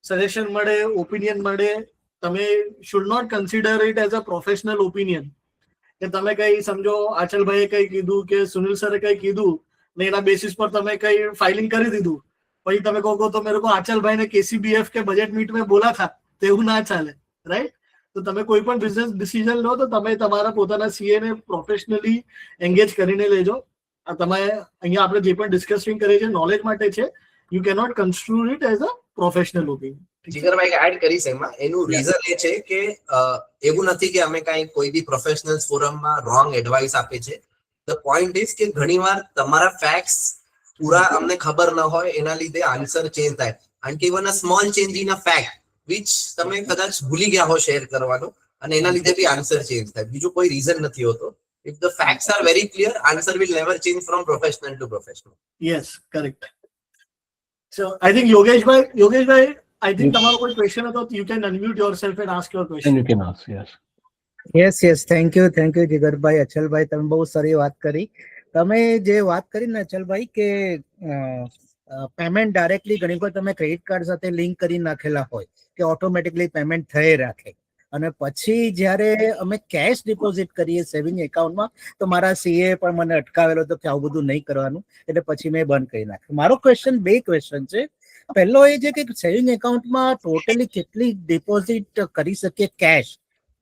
સજેશન મળે, ઓપિનિયન મળે, તમે should not consider it as a professional opinion. કે તમે કઈ સમજો આચલભાઈએ કઈ કીધું કે સુનિલ સરે કઈ કીધું ને એના બેસિસ પર તમે કઈ ફાઇલિંગ કરી દીધું, પછી તમે કહો તો મેરે કો આચલભાઈને કેસીબીએફ કે બજેટ મીટ में બોલા થા, તેવું ના ચાલે, રાઈટ? તો તમે કોઈ પણ બિઝનેસ ડિસિઝન લો તો તમે તમારા પોતાના સીએ ને પ્રોફેશનલી એન્ગેજ કરીને લેજો. તમે અહીંયા આપણે જે પણ ડિસ્કસિંગ કરીએ છીએ નોલેજ માટે છે. You cannot construe it as a professional opinion. જીગરભાઈ એડ કરીશ એમાં. એનું રીઝન એ છે કે એવું નથી કે અમે કાંઈ કોઈ બી પ્રોફેશનલ ફોરમમાં રોંગ એડવાઇસ આપે છે. ધ પોઈન્ટ ઇઝ કે ઘણીવાર તમારા ફેક્ટ્સ પૂરા અમને ખબર ન હોય, એના લીધે આન્સર ચેન્જ થાય. કારણ કે even a small change in a fact which તમે કદાચ ભૂલી ગયા હો શેર કરવાનો, અને એના લીધે બી આન્સર ચેન્જ થાય. બીજું કોઈ રીઝન નથી હોતો. If the facts are very clear, answer will never change from professional to professional. Yes, correct. So I think Yogeshbhai, I think તમારો કોઈ ક્વેશ્ચન હતો, you can unmute yourself and ask your question. And you can ask, yes. Yes thank you જીગરભાઈ. અચલભાઈ, તમે બહુ સારી વાત કરી. તમે જે વાત કરી ને અચલભાઈ, કે પેમેન્ટ ડાયરેક્ટલી ઘણી વાર તમે ક્રેડિટ કાર્ડ સાથે લિંક કરી નાખેલા હોય કે ઓટોમેટિકલી પેમેન્ટ થઈ રાખે, અને પછી જ્યારે અમે કેશ ડિપોઝિટ કરીએ સેવિંગ એકાઉન્ટમાં, તો મારા સીએ પણ મને અટકાવેલો હતો કે આવું બધું નહીં કરવાનું, એટલે પછી મેં બંધ કરી નાખ્યું. મારો ક્વેશ્ચન, બે ક્વેશ્ચન છે. પહેલો એ છે કે સેવિંગ એકાઉન્ટમાં ટોટલી કેટલી ડિપોઝિટ કરી શકીએ કેશ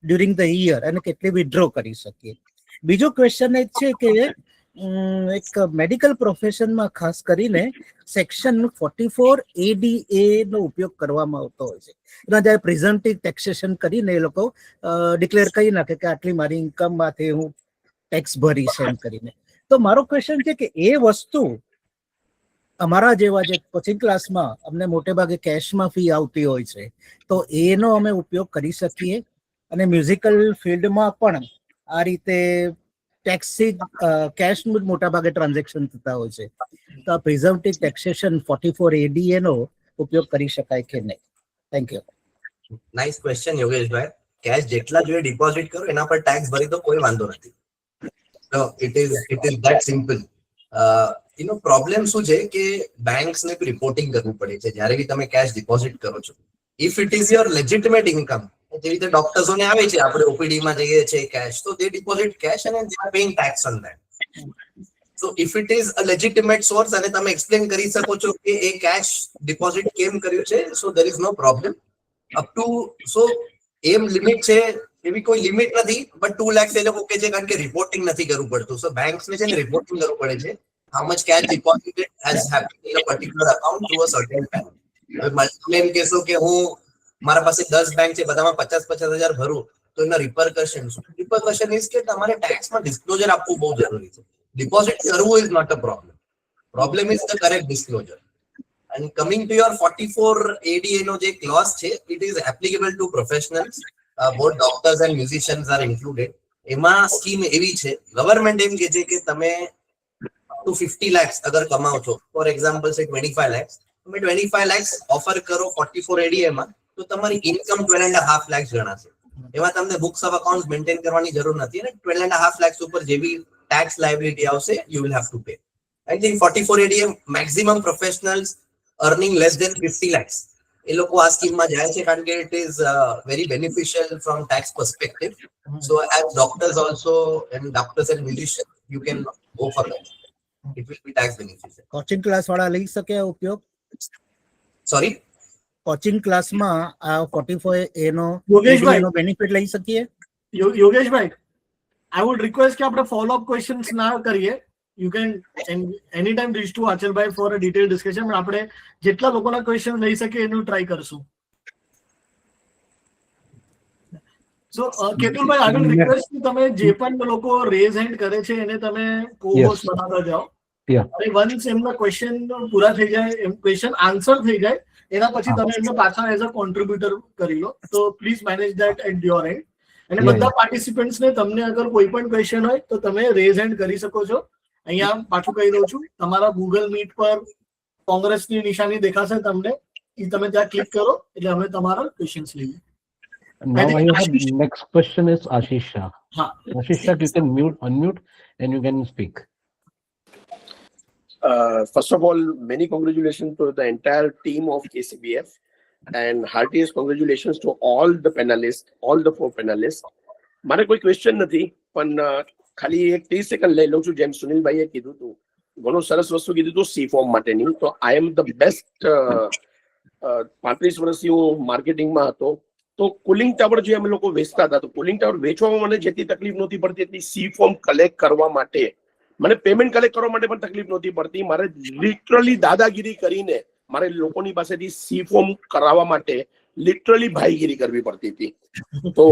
ડ્યુરિંગ ધ યર, અને કેટલી વિથડ્રો કરી શકીએ? બીજો ક્વેશ્ચન એ છે કે એક મેડિકલ પ્રોફેશનમાં ખાસ કરીને સેક્શન 44 ADA નો ઉપયોગ કરવામાં આવતો હોય છે. એના જ્યારે પ્રિઝમ્પટિવ ટેક્સેશન કરીને એ લોકો ડિક્લેર કરી નાખે કે આટલી મારી ઇન્કમમાંથી હું ટેક્સ ભરીશ એમ કરીને. તો મારો ક્વેશ્ચન છે કે એ વસ્તુ અમારા જેવા જે કોચિંગ ક્લાસમાં અમને મોટે ભાગે કેશમાં ફી આવતી હોય છે, તો એનો અમે ઉપયોગ કરી શકીએ? અને મ્યુઝિકલ ફિલ્ડમાં પણ આ રીતે ટેક્સી કેશનું મોટા ભાગે ટ્રાન્ઝેક્શન થતા હોય છે, તો આ પ્રિઝર્વટિવ ટેક્સેશન 44 ADA નો ઉપયોગ કરી શકાય કે નહીં? Thank you. Nice question Yogeshbhai. Cash જેટલા જોઈએ ડિપોઝિટ કરો, એના પર ટેક્સ ભરી તો કોઈ વાંધો નથી. It is that simple. Problem શું છે કે બેંક્સને રિપોર્ટિંગ કરવું પડે છે જ્યારે બી તમે કેશ ડિપોઝિટ કરો છો. If it is your legitimate income, જેવી રીતે ડોક્ટર્સોને આવે છે, આપણે ઓપીડીમાં જઈએ છીએ કેશ, તો દે ડિપોઝિટ કેશ અને they are paying tax on that. So if it is a legitimate source અને તમે એક્સપ્લેન કરી શકો છો કે એ કેશ ડિપોઝિટ કેમ કર્યું છે, so there is no problem. Up to, so એમ લિમિટ છે, એવી કોઈ લિમિટ નથી, બટ 2 lakhs એ લોકો કે છે, કારણ કે રિપોર્ટિંગ નથી કરવું પડતું. સો બેંક્સને છે ને રિપોર્ટિંગ કરવું પડે છે, how much cash deposited has happened in a particular account through a certain bank. તમે એમ કહેશો કે હું મારા પાસે 10 બેંક છે, બધામાં 50,000 ભરું, તો એના રિપરકશન શું? રિપરકશન ઇઝ કે તમારે ટેક્સમાં ડિસ્ક્લોઝર આપવું બહુ જરૂરી છે. ડિપોઝિટ કરવું is not a problem. Problem is the correct disclosure. And coming to your 44 ADA નો જે clause છે, it is applicable to professionals. Both doctors and musicians are included. એમાં સ્કીમ એવી છે, ગવર્મેન્ટ એમ કે છે કે તમે to 50 lakhs અગર કમાઓ છો, ફોર એક્ઝામ્પલ સે 25 lakhs, તમે 25 lakhs ઓફર કરો 44 ADA માં, તો તમારી ઇન્કમ 12.5 lakhs ગણાશે. એમાં તમને બુક્સ ઓફ અકાઉન્ટ્સ મેન્ટેન કરવાની જરૂર નથી અને 12.5 lakhs ઉપર જે બી ટેક્સ લાયબિલિટી આવશે you will have to pay. I think 44 ADA maximum professionals earning less than 50 lakhs એ લોકો આ સ્કીમમાં જાય છે કારણ કે it is very beneficial from tax perspective. So as doctors also and doctors and musicians you can go for that. It will be tax beneficial. Coaching class વાળા લઈ શકે આ ઉપયોગ? Sorry? કોચિંગ ક્લાસમાં આ 44A નો યોગેશભાઈ, એનો બેનિફિટ લઈ શકીએ? યોગેશભાઈ, I would request કે આપણે follow up questions ના કરીએ. You can anytime reach to આચલભાઈ for a detailed discussion. પણ આપણે જેટલા લોકોના ક્વેશ્ચન લઈ શકીએ એનું ટ્રાય કરશું. સો કેતુલભાઈ, આગળ રિક્વેસ્ટ કે તમે જે પણ લોકો રેઝ હેન્ડ કરે છે એને તમે co-host બનાવતા જાઓ. અને વન્સ એમના ક્વેશ્ચન પૂરા થઈ જાય, એમ ક્વેશ્ચન આન્સર થઈ જાય, એના પછી તમે એમને પાછા એઝ અ કોન્ટ્રીબ્યુટર કરી લો. તો please manage that at your end. અને બધા પાર્ટિસિપન્ટ્સ ને તમને અગર કોઈ પણ ક્વેશ્ચન હોય તો તમે રેઝ હેન્ડ કરી શકો છો. અહીંયા પાછું કહી દઉં છું, તમારા ગૂગલ મીટ પર કોંગ્રેસની નિશાની દેખાશે તમને, એ તમે ત્યાં ક્લિક કરો એટલે અમે તમારા ક્વેશ્ચન્સ લઈએ. Now I have next question is Ashish Shah. હા, Ashish Shah, you can unmute and you can speak. First of all, many congratulations to the entire team of KCBF and heartiest congratulations to all the panelists, all the 4 panelists. મારે કોઈ ક્વેશ્ચન નથી, પણ ખાલી એક 30 સેકન્ડ લઈ લઉં છું. જેમ સુનિલભાઈએ કીધું હતું, ઘણું સરસ વસ્તુ કીધું હતું સી ફોર્મ માટેની. તો આઈ એમ ધ બેસ્ટ. 35 વર્ષથી હું માર્કેટિંગમાં હતો. તો કુલિંગ ટાવર જે અમે લોકો વેચતા હતા, તો કુલિંગ ટાવર વેચવામાં મને જેટલી તકલીફ નહોતી પડતી એટલી સી ફોર્મ કલેક્ટ કરવા માટે, મને પેમેન્ટ કલેક્ટ કરવા માટે પણ તકલીફ નહોતી પડતી. મારે લિટરલી દાદાગીરી કરીને મારે લોકોની પાસેથી સી ફોર્મ કરાવવા માટે લિટરલી ભાઈગીરી કરવી પડતી હતી. તો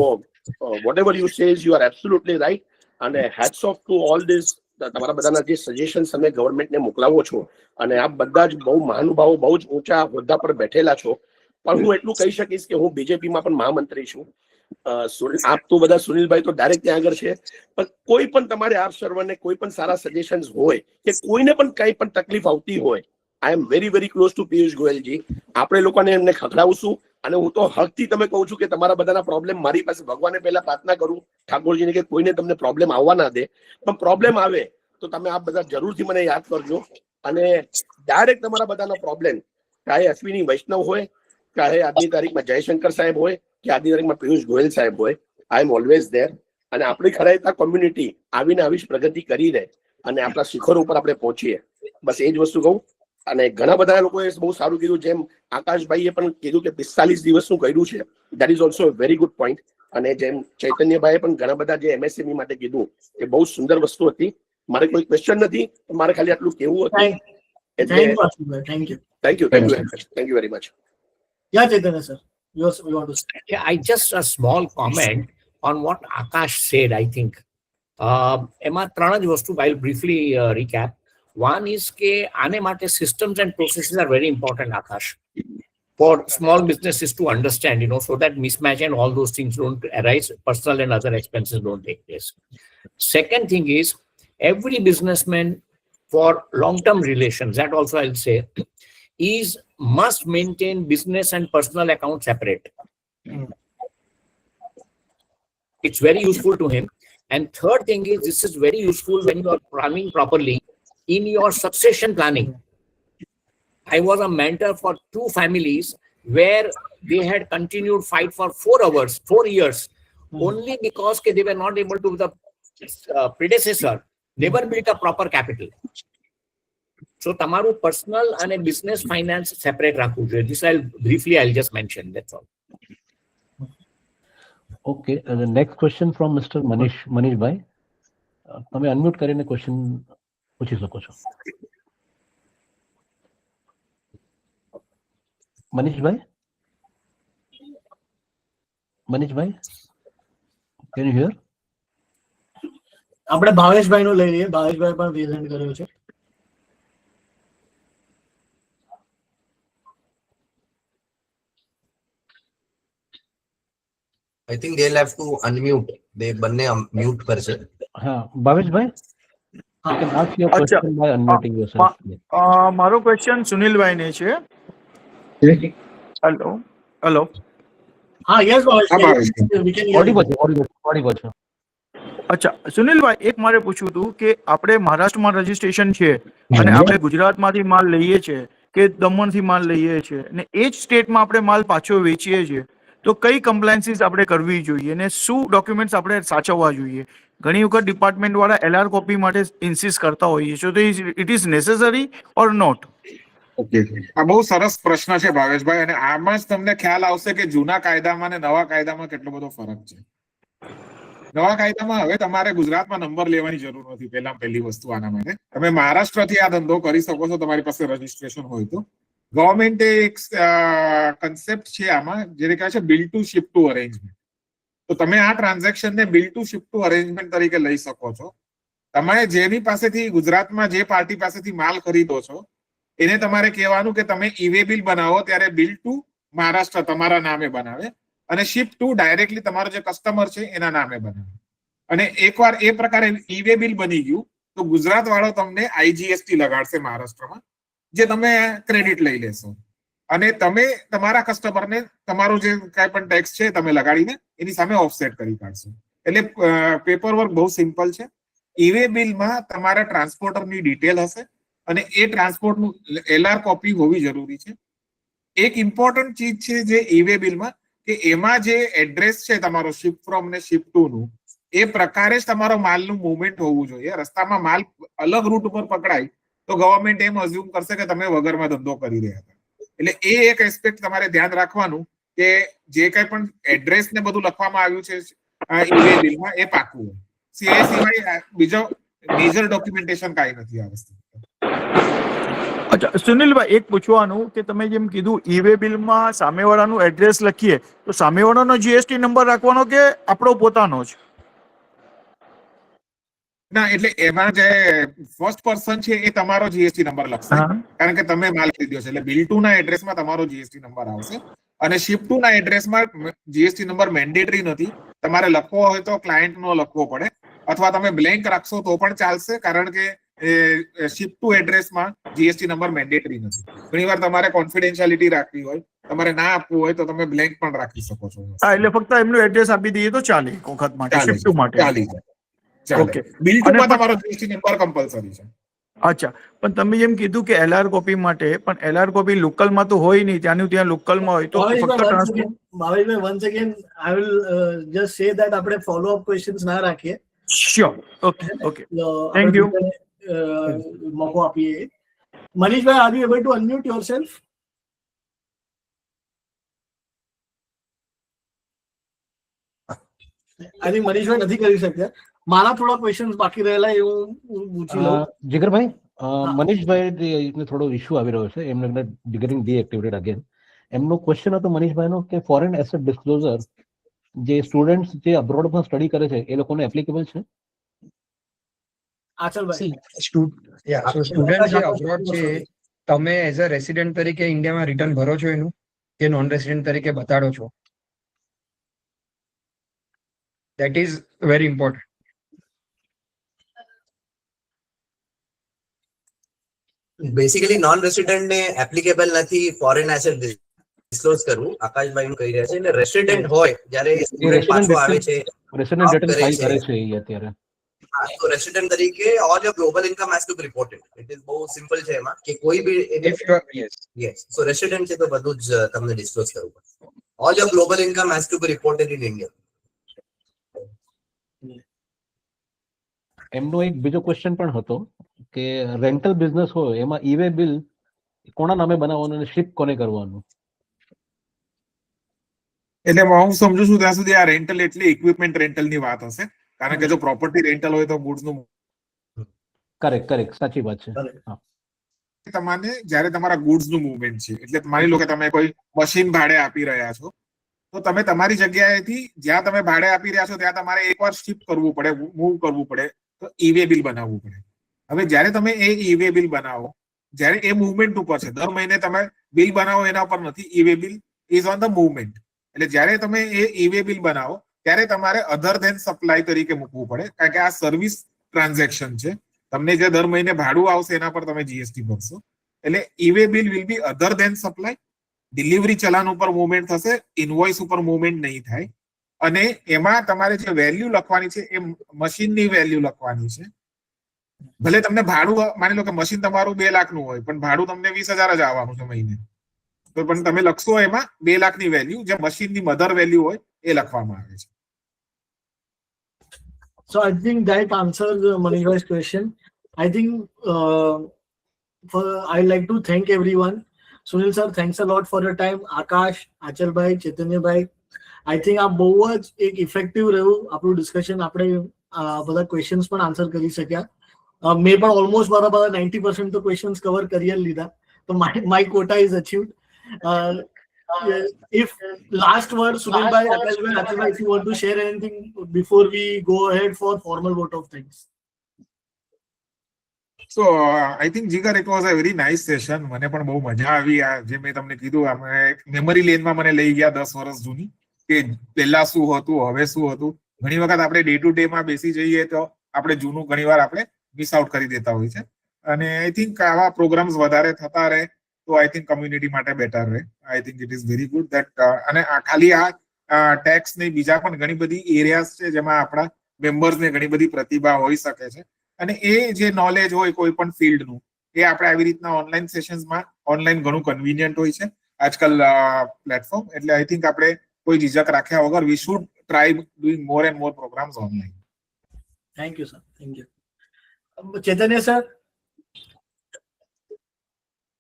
whatever you say is you are absolutely right. અને hats of to all this. તમારા બધાના જે સજેશન્સ તમે ગવર્મેન્ટને મોકલાવો છો, અને આપ બધા જ બહુ મહાનુભાવો બહુ જ ઊંચા હોદ્દા પર બેઠેલા છો. પણ હું એટલું કહી શકીશ કે હું બીજેપીમાં પણ મહામંત્રી છું. આપ તો બધા સુનિલભાઈ તો ડાયરેક્ટ ત્યાં આગળ છે, પણ કોઈ પણ તમારે આપ સર્વરને કોઈ પણ સારા સજેશન્સ હોય કે કોઈને પણ કઈ પણ તકલીફ આવતી હોય, I am very very close to Piyush ગોયલજી. આપણે લોકોને એમને ખખડાવશું. અને હું તો હકથી તમે કહું છું કે તમારા બધાના પ્રોબ્લેમ મારી પાસે ભગવાને પહેલા પ્રાર્થના કરું ઠાકોરજીને કે કોઈને તમને પ્રોબ્લેમ આવવા ના દે. પણ પ્રોબ્લેમ આવે તો તમે આ બધા જરૂરથી મને યાદ કરજો. અને ડાયરેક્ટ તમારા બધાના પ્રોબ્લેમ, ચાહે અશ્વિની વૈષ્ણવ હોય, ચાહે આજની તારીખમાં જયશંકર સાહેબ હોય, કે આજની તારીખમાં પિયુષ ગોયલ સાહેબ હોય, આઈ એમ ઓલવેઝ ધેર. અને આપણી ખરેખર કોમ્યુનિટી આવીને આવી જ પ્રગતિ કરીને અને આપણા શિખરો ઉપર આપણે પહોંચીએ, બસ એ જ વસ્તુ કહું. અને ઘણા બધા લોકોએ બહુ સારું કીધું, જેમ આકાશભાઈએ પણ કીધું કે 45 દિવસનું કર્યું છે, that is also very good point. અને જેમ ચૈતન્યભાઈએ પણ ઘણા બધા જે MSME માટે કીધું એ બહુ સુંદર વસ્તુ હતી. મારે કોઈ ક્વેશ્ચન નથી, મારે ખાલી આટલું કહેવું હતું. Thank you very much. Yeah Chaitanya sir, you want to say? Yeah, I just a small comment on what Akash said, I think. એમાં 3 જ વસ્તુ I'll briefly recap. One is કે આને માટે systems and processes are very important, Akash, for small businesses to understand, so that mismatch and all those things don't arise, personal and other expenses don't take place. Second thing is, every businessman for long-term relations, that also I'll say, must maintain business and personal accounts separate. It's very useful to him. And third thing is, this is very useful when you are planning properly in your succession planning. I was a mentor for 2 families where they had continued fight for 4 years, only because they were not able to, the predecessor never built a proper capital. So tamaru personal and business finance separate rakhu joye. This I'll just mention, that's all. Okay, the next question from Mr. Manish Bhai. તમે અનમ્યુટ કરીને ક્વેશ્ચન પૂછી શકો છો. Manishbhai, can you hear? આપણે ભાવેશભાઈ નું લઈ લઈએ. ભાવેશભાઈ પણ રેઝ હેન્ડ કર્યો છે. I think they have to unmute. They બંને મ્યુટ કરશે. હા ભાવેશભાઈ, you can ask your અચ્છા. question by unmuting yourself. મારો ક્વેશ્ચન સુનિલભાઈને છે. Hello hello. હા યસ હા, Bhavesh. we can hear you. Audible છે. અચ્છા સુનિલભાઈ, એક મારે પૂછવું હતું કે આપણે મહારાષ્ટ્રમાં રજીસ્ટ્રેશન છે અને આપણે ગુજરાતમાંથી માલ લઈએ છીએ કે દમણથી માલ લઈએ છીએ અને એ જ સ્ટેટમાં આપણે માલ પાછો વેચીએ છીએ, તો કઈ કમ્પ્લાયન્સીસ આપણે કરવી જોઈએ અને શું ડોક્યુમેન્ટ્સ આપણે સાચવવા જોઈએ? ઘણી વખત ડિપાર્ટમેન્ટ વાળા LR કોપી માટે ઇન્સિસ્ટ કરતા હોઈએ છે, તો it is necessary or not? Okay, આ બહુ સરસ પ્રશ્ન છે ભાવેશભાઈ, અને આમાં જ તમને ખ્યાલ આવશે કે જૂના કાયદામાં અને નવા કાયદામાં કેટલો બધો ફરક છે. નવા કાયદામાં હવે તમારે ગુજરાતમાં નંબર લેવાની જરૂર નથી. પહેલી વસ્તુ આના માટે તમે મહારાષ્ટ્રથી આ ધંધો કરી શકો છો, તમારી પાસે રજીસ્ટ્રેશન હોય તો. ગવર્મેન્ટે એક કન્સેપ્ટ છે આમાં, જેને કહે છે bill to ship to arrangement. તો તમે આ ટ્રાન્ઝેક્શનને bill to ship to arrangement તરીકે લઈ શકો છો. તમે જેની પાસેથી ગુજરાતમાં જે પાર્ટી પાસેથી માલ ખરીદો છો એને તમારે કહેવાનું કે તમે ઈ-વે બિલ બનાવો, ત્યારે બિલ ટુ મહારાષ્ટ્ર તમારા નામે બનાવે અને શિપ ટુ ડાયરેક્ટલી તમારો જે કસ્ટમર છે એના નામે બનાવે. અને એકવાર એ પ્રકારે ઈ-વે બિલ બની ગયું તો ગુજરાત વાળો તમને IGST લગાડશે મહારાષ્ટ્રમાં, જે તમે ક્રેડિટ લઈ લેશો અને તમે તમારા કસ્ટમરને તમારું જે કાંઈ પણ ટેક્સ છે તમે લગાડીને એની સામે ઓફસેટ કરી કાઢશો. એટલે પેપર વર્ક બહુ સિમ્પલ છે. ઈ-વે બિલમાં તમારા ટ્રાન્સપોર્ટરની ડિટેલ હશે અને એ ટ્રાન્સપોર્ટનું LR કોપી હોવી જરૂરી છે. એક ઇમ્પોર્ટન્ટ ચીજ છે જે ઈ-વે બિલમાં, કે એમાં જે એડ્રેસ છે તમારો શિપ ફ્રોમ ને શિપ ટુ નું, એ પ્રકારે જ તમારો માલનું મુવમેન્ટ હોવું જોઈએ. રસ્તામાં માલ અલગ રૂટ ઉપર પકડાય તો ગવર્મેન્ટ એમ અઝ્યુમ કરશે કે તમે વગરમાં ધંધો કરી રહ્યા હતા. એટલે એ એક એસ્પેક્ટ તમારે ધ્યાન રાખવાનું કે જે કંઈ પણ એડ્રેસ ને બધું લખવામાં આવ્યું છે ઈ-વે બિલમાં એ પાકું હોય. એ સિવાય બીજો મેજર ડોક્યુમેન્ટેશન કાંઈ નથી આ વસ્તુ. અચ્છા સુનિલભાઈ, એક પૂછવાનું કે તમે જેમ કીધું ઈ-વે બિલમાં સામેવાળાનું એડ્રેસ લખીએ તો સામેવાળાનો GST નંબર રાખવાનો કે આપણો પોતાનો જ? ના, એટલે એમાં જે ફર્સ્ટ પર્સન છે એ તમારો GST નંબર લખશે, કારણ કે તમે માલ ખરીદ્યો છે. એટલે બિલ ટુ ના એડ્રેસમાં તમારો GST નંબર આવશે અને શિપ ટુ ના એડ્રેસમાં GST નંબર મેન્ડેટરી નથી. તમારે લખવો હોય તો ક્લાયન્ટ નો લખવો પડે, અથવા તમે બ્લેન્ક રાખશો તો પણ ચાલશે, કારણ કે શિપ ટુ એડ્રેસમાં GST નંબર મેન્ડેટરી નથી. ઘણીવાર તમારે કોન્ફિડેન્શિયાલિટી રાખવી હોય, તમારે ના આપવું હોય તો તમે બ્લેન્ક પણ રાખી શકો છો. હા, એટલે ફક્ત એમનું એડ્રેસ આપી દઈએ તો ચાલે એક વખત માટે, શિફ્ટ ટુ માટે. ચાલી જાય. ઓકે, બિલ ટુ માં તમારો GST નંબર કમ્પલસરી છે. અચ્છા, પણ તમે જેમ કીધું કે LR કોપી માટે, પણ LR કોપી લોકલમાં તો હોય નહીં, ત્યાંનું ત્યાં લોકલમાં હોય તો ફક્ત transport. Bhaveshbhai, once again I will just say that આપણે follow up questions ના રાખીએ. Sure. Okay okay, thank you. મોકો આપીએ. મનીષભાઈ, are you able to unmute yourself? I think મનીષભાઈ નથી કરી શકતા. મારા થોડા ક્વેશ્ચન્સ બાકી રહેલા એ હું પૂછી લઉં. જીગરભાઈ, મનીષભાઈ થોડો ઇશ્યુ આવી રહ્યો છે, એમને getting deactivated again. એમનો ક્વેશ્ચન હતો મનીષભાઈનો કે ફોરેન એસેટ ડિસ્ક્લોઝર જે સ્ટુડન્ટ્સ જે અબ્રોડમાં સ્ટડી કરે છે એ લોકોને એપ્લિકેબલ છે? આચલભાઈ, સ્ટુડન્ટ જે અબ્રોડ છે, તમે એઝ અ રેસિડેન્ટ તરીકે ઇન્ડિયામાં રિટર્ન ભરો છો એનું, કે નોન રેસિડેન્ટ તરીકે બતાડો છો? That is very important. Basically non resident ને એપ્લિકેબલ નથી ફોરેન એસેટ ડિસ્ક્લોઝ કરવું, આકાશભાઈ નું કહી રહ્યા છે. એટલે રેસિડેન્ટ હોય જ્યારે સ્ટુડન્ટ પાછો આવે છે, રેસિડેન્ટ રિટર્ન ફાઇલ કરે છે એ અત્યારે. તો રેસિડેન્ટ તરીકે all your global income has to be reported. It is બહુ સિમ્પલ છે એમાં, કે કોઈ બી If you are, yes. Yes, so resident છે તો બધું જ તમને ડિસ્ક્લોઝ કરવું પડશે. All your global income has to be reported in India. એમનો એક બીજો ક્વેશ્ચન પણ હતો કે રેન્ટલ બિઝનેસ હોય એમાં ઈ-વે બિલ કોના નામે બનાવવાનું અને શિપ કોને કરવાનું? એટલે હું સમજુ છું ત્યાં સુધી આ રેન્ટલ એટલે ઇક્વિપમેન્ટ રેન્ટલ ની વાત હશે, કારણ કે જો પ્રોપર્ટી રેન્ટલ હોય તો ગુડ્સ નું. કરેક્ટ, સાચી વાત છે. તમારે જયારે તમારા ગુડ્સ નું મુવમેન્ટ છે, એટલે માની લો કે તમે કોઈ મશીન ભાડે આપી રહ્યા છો, તો તમે તમારી જગ્યાએથી જ્યાં તમે ભાડે આપી રહ્યા છો ત્યાં તમારે એકવાર શિફ્ટ કરવું પડે, મૂવ કરવું પડે, તો ઈ-વે બિલ બનાવવું પડે. હવે જયારે તમે એ ઈ-વે બિલ બનાવો, જયારે એ મુવમેન્ટ ઉપર છે, દર મહિને તમે બિલ બનાવો એના ઉપર નથી, e way bill is on the movement. એટલે જ્યારે તમે એ ઈ-વે બિલ બનાવો ત્યારે તમારે અધર ધેન સપ્લાય તરીકે મૂકવું પડે, કારણ કે આ સર્વિસ ટ્રાન્ઝેક્શન છે. તમને જે દર મહિને ભાડું આવશે એના પર તમે જીએસટી ભરશો. એટલે e way bill will be other than supply. Delivery challan ઉપર મુવમેન્ટ થશે, ઇનવોઇસ ઉપર મુવમેન્ટ નહીં થાય. અને એમાં તમારે જે વેલ્યુ લખવાની છે એ મશીનની વેલ્યુ લખવાની છે. ભલે તમને ભાડું માની લો કે મશીન તમારું 2 લાખનું હોય પણ ભાડું તમને 20,000 જ આવવાનું છે મહિને, તો પણ તમે લખશો એમાં 2 લાખની વેલ્યુ, જે મશીનની મધર વેલ્યુ હોય એ લખવામાં આવે છે. So I think that answers Manishbhai's question. I think I'd like to thank everyone. Sunil sir, thanks a lot for your time. Akash, Achalbhai, Chaitanyabhai, I think આ બહુ જ એક ઇફેક્ટિવ રહ્યું આપણું ડિસ્કશન. આપણે બધા ક્વેશ્ચન્સ પણ આન્સર કરી શક્યા. મેં પણ ઓલમોસ્ટ મારા બધા 90% તો ક્વેશ્ચન્સ કવર કરી જ લીધા. તો my quota is achieved. If last word, Sunilbhai, Akashbhai, Achalbhai, if you want to share anything before we go ahead for formal vote of thanks. So I think Jigar, it was a very nice session. મને પણ બહુ મજા આવી. આ જે મેં તમને કીધું, અમે મેમરી લેનમાં મને લઈ ગયા 10 વર્ષ જૂની, કે પહેલા શું હતું હવે શું હતું. ઘણી વખત આપણે ડે ટુ ડે માં બેસી જઈએ તો આપણે જૂનું ઘણીવાર આપણે મિસ આઉટ કરી દેતા હોય છે. અને આઈ થિંક આવા પ્રોગ્રામ્સ વધારે થતા રહે તો આઈ થિંક કમ્યુનિટી માટે બેટર રહે. I think it is very good that. અને ખાલી આ ટેક્સ ની બીજા પણ ઘણી બધી એરિયાઝ છે જેમાં આપણા મેમ્બર્સ ને ઘણી બધી પ્રતિભા હોઈ શકે છે. અને એ જે નોલેજ હોય કોઈ પણ ફિલ્ડનું એ આપણે આવી રીતના ઓનલાઈન સેશન્સમાં, ઓનલાઈન ઘણું કન્વિનિયન્ટ હોય છે આજકાલ પ્લેટફોર્મ. એટલે આઈ થિંક આપણે કોઈ ઝીઝક રાખ્યા વગર we should try doing more and more programmes online. Thank you, sir. Thank you. Chaitanya sir.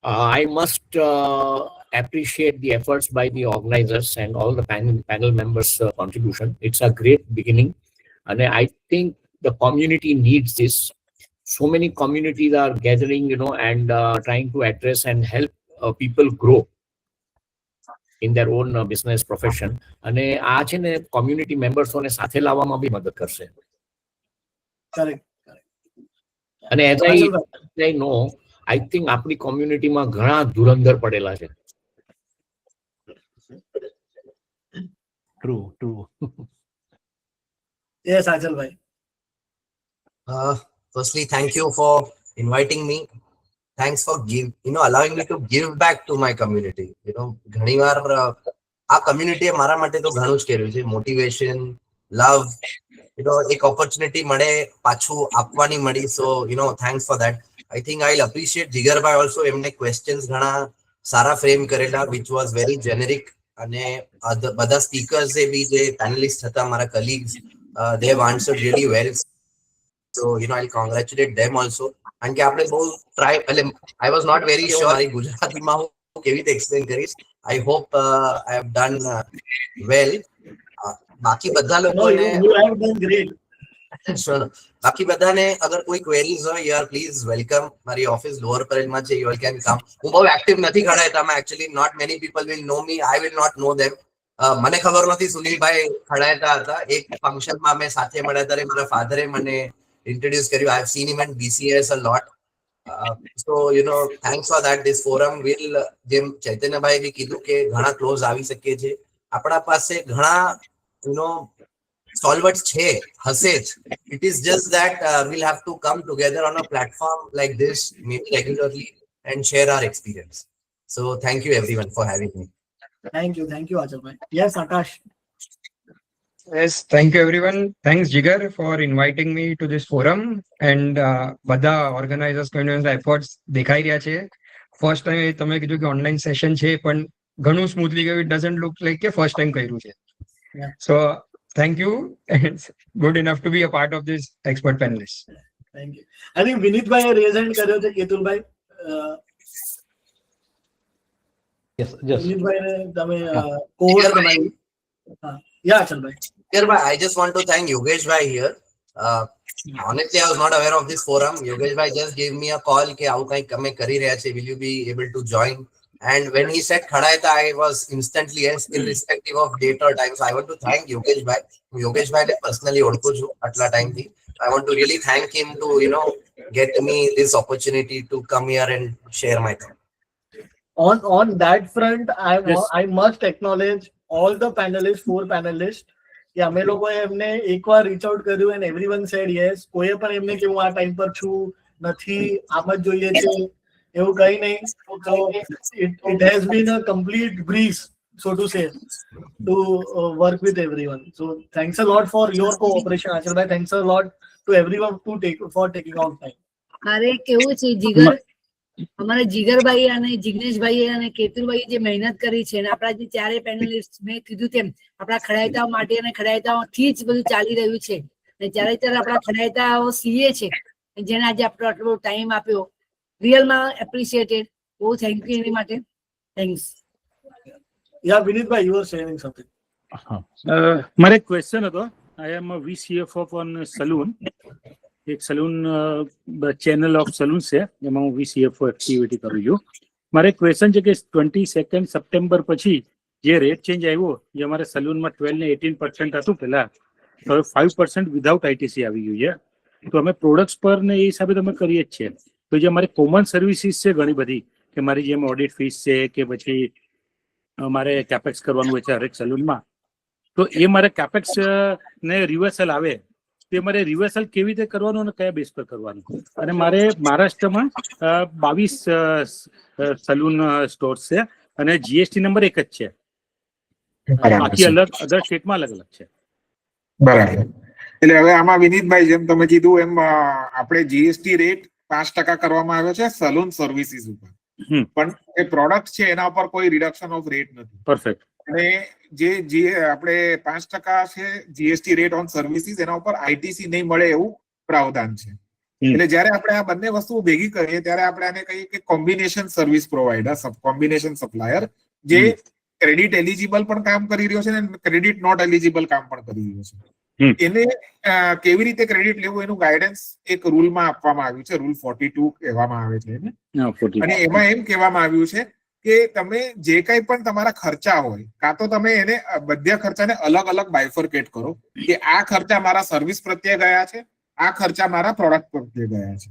I must appreciate the efforts by the organizers and all the panel members' contribution. It's a great beginning, and I think the community needs this. So many communities are gathering, and trying to address and help people grow in their own business profession. અને આ છે ને community members ઓને સાથે લાવવામાં બી મદદ કરશે. Correct. અને as I know, I think આપણી કોમ્યુનિટીમાં ઘણા ધુરંધર પડેલા છે. True. Yes, Achalbhai. Firstly, thank you for inviting me. Thanks for allowing me to give back to my community. ઘણીવાર આ કમ્યુનિટીએ મારા માટે તો ઘણું જ કર્યું છે. મોટિવેશન, લવ, એક ઓપોર્ચ્યુનિટી મળે પાછું આપવાની મળી. સો thanks for that. I think I'll appreciate Jigarbai also. એમને questions ઘણા સારા ફ્રેમ કરેલા, which was very generic. અને બધા સ્પીકર્સ એ બી જે પેનલિસ્ટ હતા મારા colleagues, they have answered really well. So I'll congratulate them also. કારણ કે આપણે બહુ ટ્રાય, એટલે I was not very sure મારી ગુજરાતીમાં હું કેવી રીતે એક્સપ્લેન કરીશ. I hope I have done well. બાકી બધા લોકોને You have done great. બાકી બધાને અગર કોઈ ક્વેરીઝ હોય, યાર પ્લીઝ વેલકમ. મારી ઓફિસ લોઅર પરેલમાં છે, યુ ઓલ કેન કમ. હું બહુ એક્ટિવ નથી ખડાયતામાં. Actually not many people will know me, I will not know them. મને ખબર નથી સુનિલભાઈ ખડાયતા હતા. એક ફંક્શનમાં અમે સાથે મળ્યા ત્યારે મારા ફાધરે મને ઇન્ટ્રોડ્યુસ કર્યું. I have seen him in BCS a lot. So thanks for that. This forum will, જેમ ચૈતન્યભાઈ બી કીધું કે ઘણા ક્લોઝ આવી શકીએ છે. આપણા પાસે ઘણા solvers છે, હશે જ. It is just that we'll have to come together on a platform like this, maybe regularly, and share our experience. So thank you everyone for having me. Thank you, Achalbhai. Yes, Akash. Yes, thank you everyone. Thanks Jigar for inviting me to this forum. And બધા organizers community efforts દેખાઈ રહ્યા છે. ફર્સ્ટ ટાઈમ તમે કીધું કે ઓનલાઈન સેશન છે પણ ઘણું સ્મૂથલી ગયું. ઇટ ડઝન્ટ લુક લાઈક કે ફર્સ્ટ ટાઈમ કર્યું છે. So thank you, and it's good enough to be a part of this expert panelist. Thank you. I think Vinitbhai raise hand કર્યો છે. કેતુલભાઈ, Yes. વિનીતભાઈ ને તમે કોહોર્ટ બનાવી. Yeah, Achalbhai. I just want to thank Yogesh bhai here. Honestly, I was not aware of this forum. Yogesh bhai just gave me a call કે આવું કંઈક અમે કરી રહ્યા છે, will you be able to join? And when he said Khadaita, I was instantly yes, irrespective of date or time. So I want to thank Yogesh bhai. Yogesh bhai ne personally ઓળખું છું આટલા ટાઈમથી. I want to really thank him to get me this opportunity to come here and share my thought. On that front, I must acknowledge all the panelists, 4 panelists, કે અમે લોકોએ એમને એકવાર રીચ આઉટ કર્યું and everyone said yes. કોઈએ પણ એમને કે હું આ ટાઈમ પર છું નથી, આમ જ જોઈએ છે, એવું કંઈ નહીં. So it has been a complete breeze, so to say, to work with everyone. So thanks a lot for your cooperation, Achal bhai. Thanks a lot to everyone for taking out time. મારે કેવું છે, જીગર અમારા જીગરભાઈ અને જિગ્નેશભાઈ અને કેતુલભાઈ જે મહેનત કરી છે અને આપણા જે ચારે પેનલિસ્ટ મેં કીધું તેમ આપણા ખડાયતાઓ માટે અને ખડાયતાઓથી જ બધું ચાલી રહ્યું છે અને ચારે ચારે આપણા ખડાયતાઓ સીએ છે જેને આજે આપણો આટલો ટાઈમ આપ્યો, રિયલમાં એપ્રિશિએટેડ. બહુ થેન્ક યુ એની માટે. Thanks. Yeah, Vinit bhai, you were saying something. મારે એક ક્વેશ્ચન હતો. I M a VCFO on salon. એક સલૂન ચેનલ ઓફ સલૂન છે, એમાં હું VCFO એક્ટિવિટી કરું છું. મારે એક ક્વેશ્ચન છે કે 22 સપ્ટેમ્બર પછી જે રેટ ચેન્જ આવ્યો, જે અમારે સલૂનમાં 12 ને 18% હતું પહેલા, તો હવે 5% વિધાઉટ ITC આવી ગયું છે. તો અમે પ્રોડક્ટ્સ પર ને એ હિસાબે તમે કરીએ જ છીએ. તો જે અમારી કોમન સર્વિસીસ છે ઘણી બધી, કે મારી જેમ ઓડિટ ફીસ છે કે પછી મારે કેપેક્સ કરવાનું હોય છે હરેક સલૂનમાં, તો એ મારે કેપેક્સ ને રિવર્સલ આવે, તે મારે રિવર્સલ કેવી રીતે કરવાનું અને કયા બેઝ પર કરવાનું? અને મારે મહારાષ્ટ્રમાં 22 સલૂન સ્ટોર્સ છે અને GST નંબર એક જ છે, બાકી અલગ અધર સ્ટેટમાં અલગ અલગ છે. બરાબર. એટલે હવે આમાં વિનીતભાઈ જેમ તમે કીધું એમ આપણે GST રેટ 5% કરવામાં આવ્યો છે સલૂન સર્વિસીસ ઉપર, પણ એ પ્રોડક્ટ છે એના ઉપર કોઈ રિડક્શન ઓફ રેટ નથી. પરફેક્ટ. અને જે આપણે 5% છે GST રેટ ઓન સર્વિસીસ, એના ઉપર ITC નહીં મળે એવું પ્રાવધાન છે. એટલે જયારે આપણે આ બંને વસ્તુઓ ભેગી કરીએ ત્યારે આપણે આને કહીએ કે combination service provider, combination supplier, જે ક્રેડિટ એલિજિબલ પણ કામ કરી રહ્યો છે અને ક્રેડિટ નોટ એલિજિબલ કામ પણ કરી રહ્યો છે. એને કેવી રીતે ક્રેડિટ લેવું એનું ગાઈડન્સ એક રૂલમાં આપવામાં આવ્યું છે, રૂલ 42 કહેવામાં આવે છે એને. અને એમાં એમ કહેવામાં આવ્યું છે કે તમે જે કંઈ પણ તમારા ખર્ચા હોય, કાં તો તમે એને બધા ખર્ચાને અલગ અલગ બાયફર્કેટ કરો કે આ ખર્ચા મારા સર્વિસ પ્રત્યે ગયા છે, આ ખર્ચા મારા પ્રોડક્ટ પ્રત્યે ગયા છે.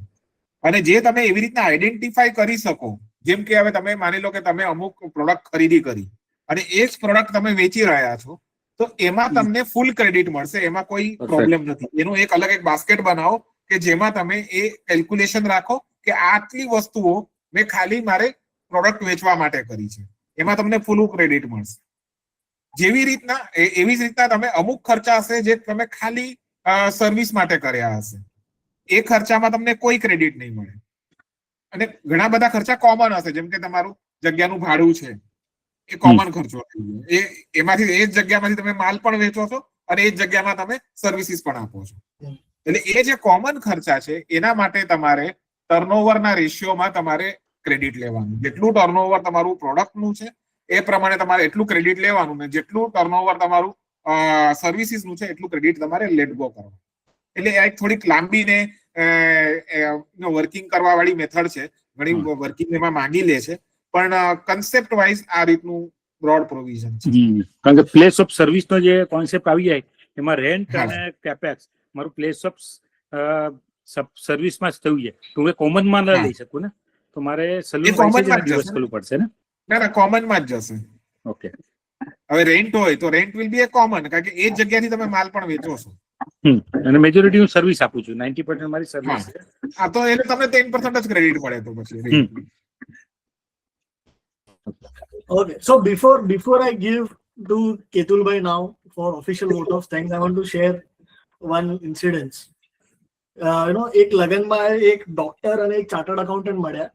અને જે તમે એવી રીતના આઈડેન્ટિફાઈ કરી શકો, જેમ કે હવે તમે માની લો કે તમે અમુક પ્રોડક્ટ ખરીદી કરી અને એ જ પ્રોડક્ટ તમે વેચી રહ્યા છો, તો એમાં તમને ફૂલ ક્રેડિટ મળશે, એમાં કોઈ પ્રોબ્લેમ નથી. એનું એક અલગ એક બાસ્કેટ બનાવો કે જેમાં તમે એ કેલ્ક્યુલેશન રાખો કે આટલી વસ્તુઓ મેં ખાલી મારે પ્રોડક્ટ વેચવા માટે કરી છે, એમાં તમને ફૂલ ક્રેડિટ મળશે. એવી જ રીતના તમે અમુક ખર્ચા હશે જે તમે ખાલી સર્વિસ માટે કર્યા હશે, એ ખર્ચામાં તમને કોઈ ક્રેડિટ નહીં મળે. અને ઘણા બધા ખર્ચા કોમન હશે, જેમ કે તમારું જગ્યાનું ભાડું છે, એ કોમન ખર્ચો એમાંથી એ જ જગ્યામાંથી તમે માલ પણ વેચો છો અને એ જ જગ્યામાં તમે સર્વિસીસ પણ આપો છો. એટલે એ જે કોમન ખર્ચા છે એના માટે તમારે ટર્નઓવરના રેશિયોમાં તમારે ક્રેડિટ લેવાનું. જેટલું ટર્નઓવર તમારું પ્રોડક્ટનું છે એ પ્રમાણે તમારે એટલું ક્રેડિટ લેવાનું, ને જેટલું ટર્નઓવર તમારું સર્વિસીસનું છે એટલું ક્રેડિટ તમારે લેટ ગો કરવાનું. એટલે આ એક થોડીક લાંબી ને વર્કિંગ કરવા વાળી મેથડ છે, ઘણી વર્કિંગ એમાં માંગી લે છે, પણ કન્સેપ્ટ વાઇઝ આ રીતનું બ્રોડ પ્રોવિઝન છે. કારણ કે પ્લેસ ઓફ સર્વિસ નો જે કોન્સેપ્ટ આવી જાય એમાં રેન્ટ અને કેપેક્સ મારું પ્લેસ ઓફ સર્વિસમાં જ થયું છે, તો હું કોમનમાં ના લઈ શકું ને, તો મારે સલૂન ડિવર્સ કરવું પડશે ને? ના, કોમનમાં જ જશે. ઓકે. હવે રેન્ટ હોય તો rent will be A common, કારણ કે એ જ જગ્યાથી તમે માલ પણ વેચો છો. અને મેજોરિટી હું સર્વિસ આપું છું, 90% મારી સર્વિસ છે. હા, તો એને તમને 10% જ ક્રેડિટ મળે તો પછી. Okay, so before I give to Ketulbhai now for official vote of thanks, I want to share one incident. એક લગનમાં એક ડોક્ટર અને એક ચાર્ટર્ડ એકાઉન્ટન્ટ મળ્યા.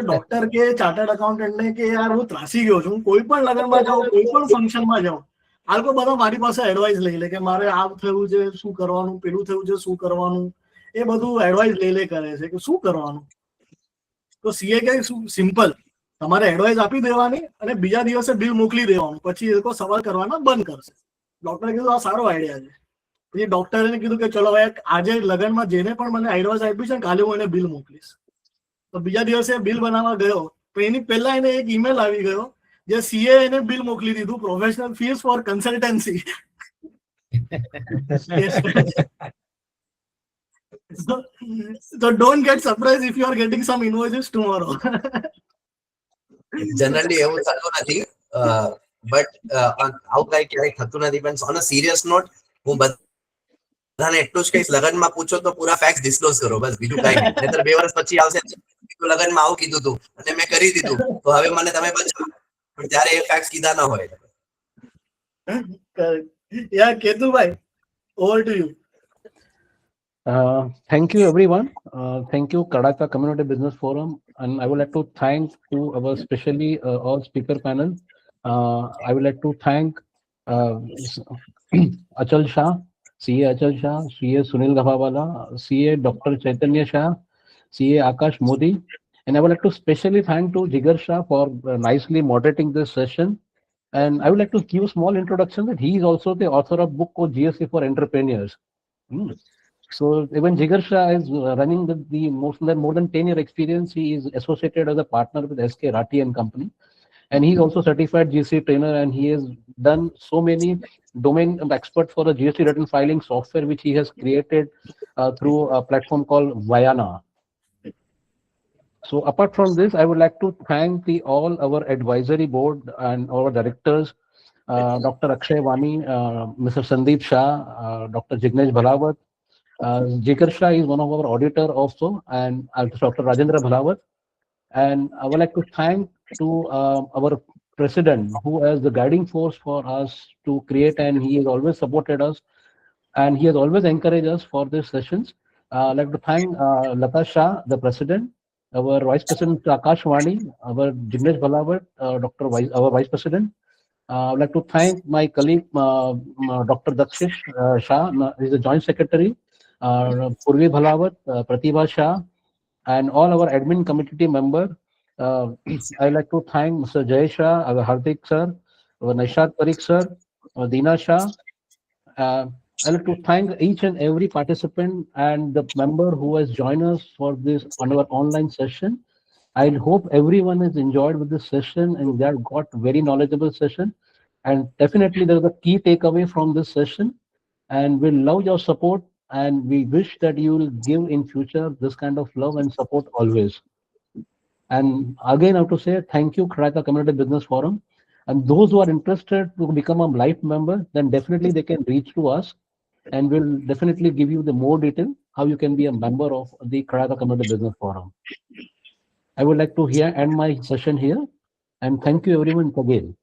ડોક્ટર કે ચાર્ટર્ડ એકાઉન્ટન્ટ ને કે યાર હું ત્રાસી ગયો છું, કોઈ પણ લગનમાં જાઉં, કોઈ પણ ફંક્શનમાં જાઉં, આ લોકો બધા મારી પાસે એડવાઇસ લઈ લે કે મારે આ થયું છે શું કરવાનું, પેલું થયું છે શું કરવાનું, એ બધું એડવાઇસ લઈ કરે છે કે શું કરવાનું. તો સીએ કહે સિમ્પલ, તમારે એડવાઇસ આપી દેવાની અને બીજા દિવસે બિલ મોકલી દેવાનું, પછી એ લોકો સવાલ કરવાના બંધ કરશે. ડોક્ટરે કીધું આ સારો આઈડિયા છે. પછી ડોક્ટરે કીધું કે ચલો હવે આજે લગનમાં જેને પણ મને એડવાઇસ આપી છે કાલે હું એને બિલ મોકલીશ. તો બીજા દિવસે બિલ બનાવવા ગયો તો એની પહેલા એને એક ઈમેલ આવી ગયો જે સીએ એને બિલ મોકલી દીધું, professional fees for consultancy. So don't get surprised if you are getting some invoices tomorrow. Generally એવું થતું નથી. બટ આવું કઈ ક્યારેય થતું નથી. પણ ઓન અ સિરિયસ નોટ હું બધાને એટલું જ કહીશ, લગનમાં પૂછો તો પૂરા ફેક્ટ ડિસ્ક્લોઝ કરો, બસ બીજું કઈ નહીં. નહીંતર 2 વર્ષ પછી આવશે લગનમાં આવું કીધું હતું અને મેં કરી દીધું તો હવે મને તમે બચાવો, પણ ત્યારે એ ફેક્ટ કીધા ન હોય. Yeah, Ketubai, over to you. Thank you, everyone. Thank you, Kadaka Community Business Forum. And I would like to thank to our specially all speaker panel. I would like to thank Achal Shah, CA Achal Shah, CA Sunil Ghabawala, CA Dr. Chaitanya Shah, CA Akash Modi. And I would like to specially thank to Jigar Shah for nicely moderating this session. And I would like to give a small introduction that he is also the author of book called GSC for Entrepreneurs. So even Jigar Shah is running the more than 10-year experience. He is associated as a partner with SK Rathi and Company. And he is also certified GST trainer, and he has done so many domain expert for the GST return filing software, which he has created through a platform called Vayana. So apart from this, I would like to thank all our advisory board and our directors, Dr. Akshay Wani, Mr. Sandeep Shah, Dr. Jignesh Bhalawat. Jigar Shah is one of our auditor also, and Dr. Rajendra Bhalawat. And I would like to thank to our president, who is the guiding force for us to create, and he has always supported us, and he has always encouraged us for these sessions. I'd like to thank Lata Shah, the president, our vice president Akash Wani, our Jignesh Bhalawat, our vice president. I'd like to thank my colleague Dr. Dakshish Shah, he is the joint secretary, Purvi Bhalawat, Pratibha Shah, and all our admin committee member. I'd like to thank Mr. Jay Shah, our Hardik sir, our Naishad Parikh sir, Deena Shah. I'd like to thank each and every participant and the member who has joined us for this on our online session. I hope everyone has enjoyed with this session and they have got very knowledgeable session. And definitely there is a key takeaway from this session. And we love your support, and we wish that you will give in future this kind of love and support always. And again, I have to say thank you, Kadaka Community Business Forum. And those who are interested to become a life member, then definitely they can reach to us, and we'll definitely give you the more detail how you can be a member of the Kadaka Community Business Forum. I would like to end my session here, and thank you everyone again.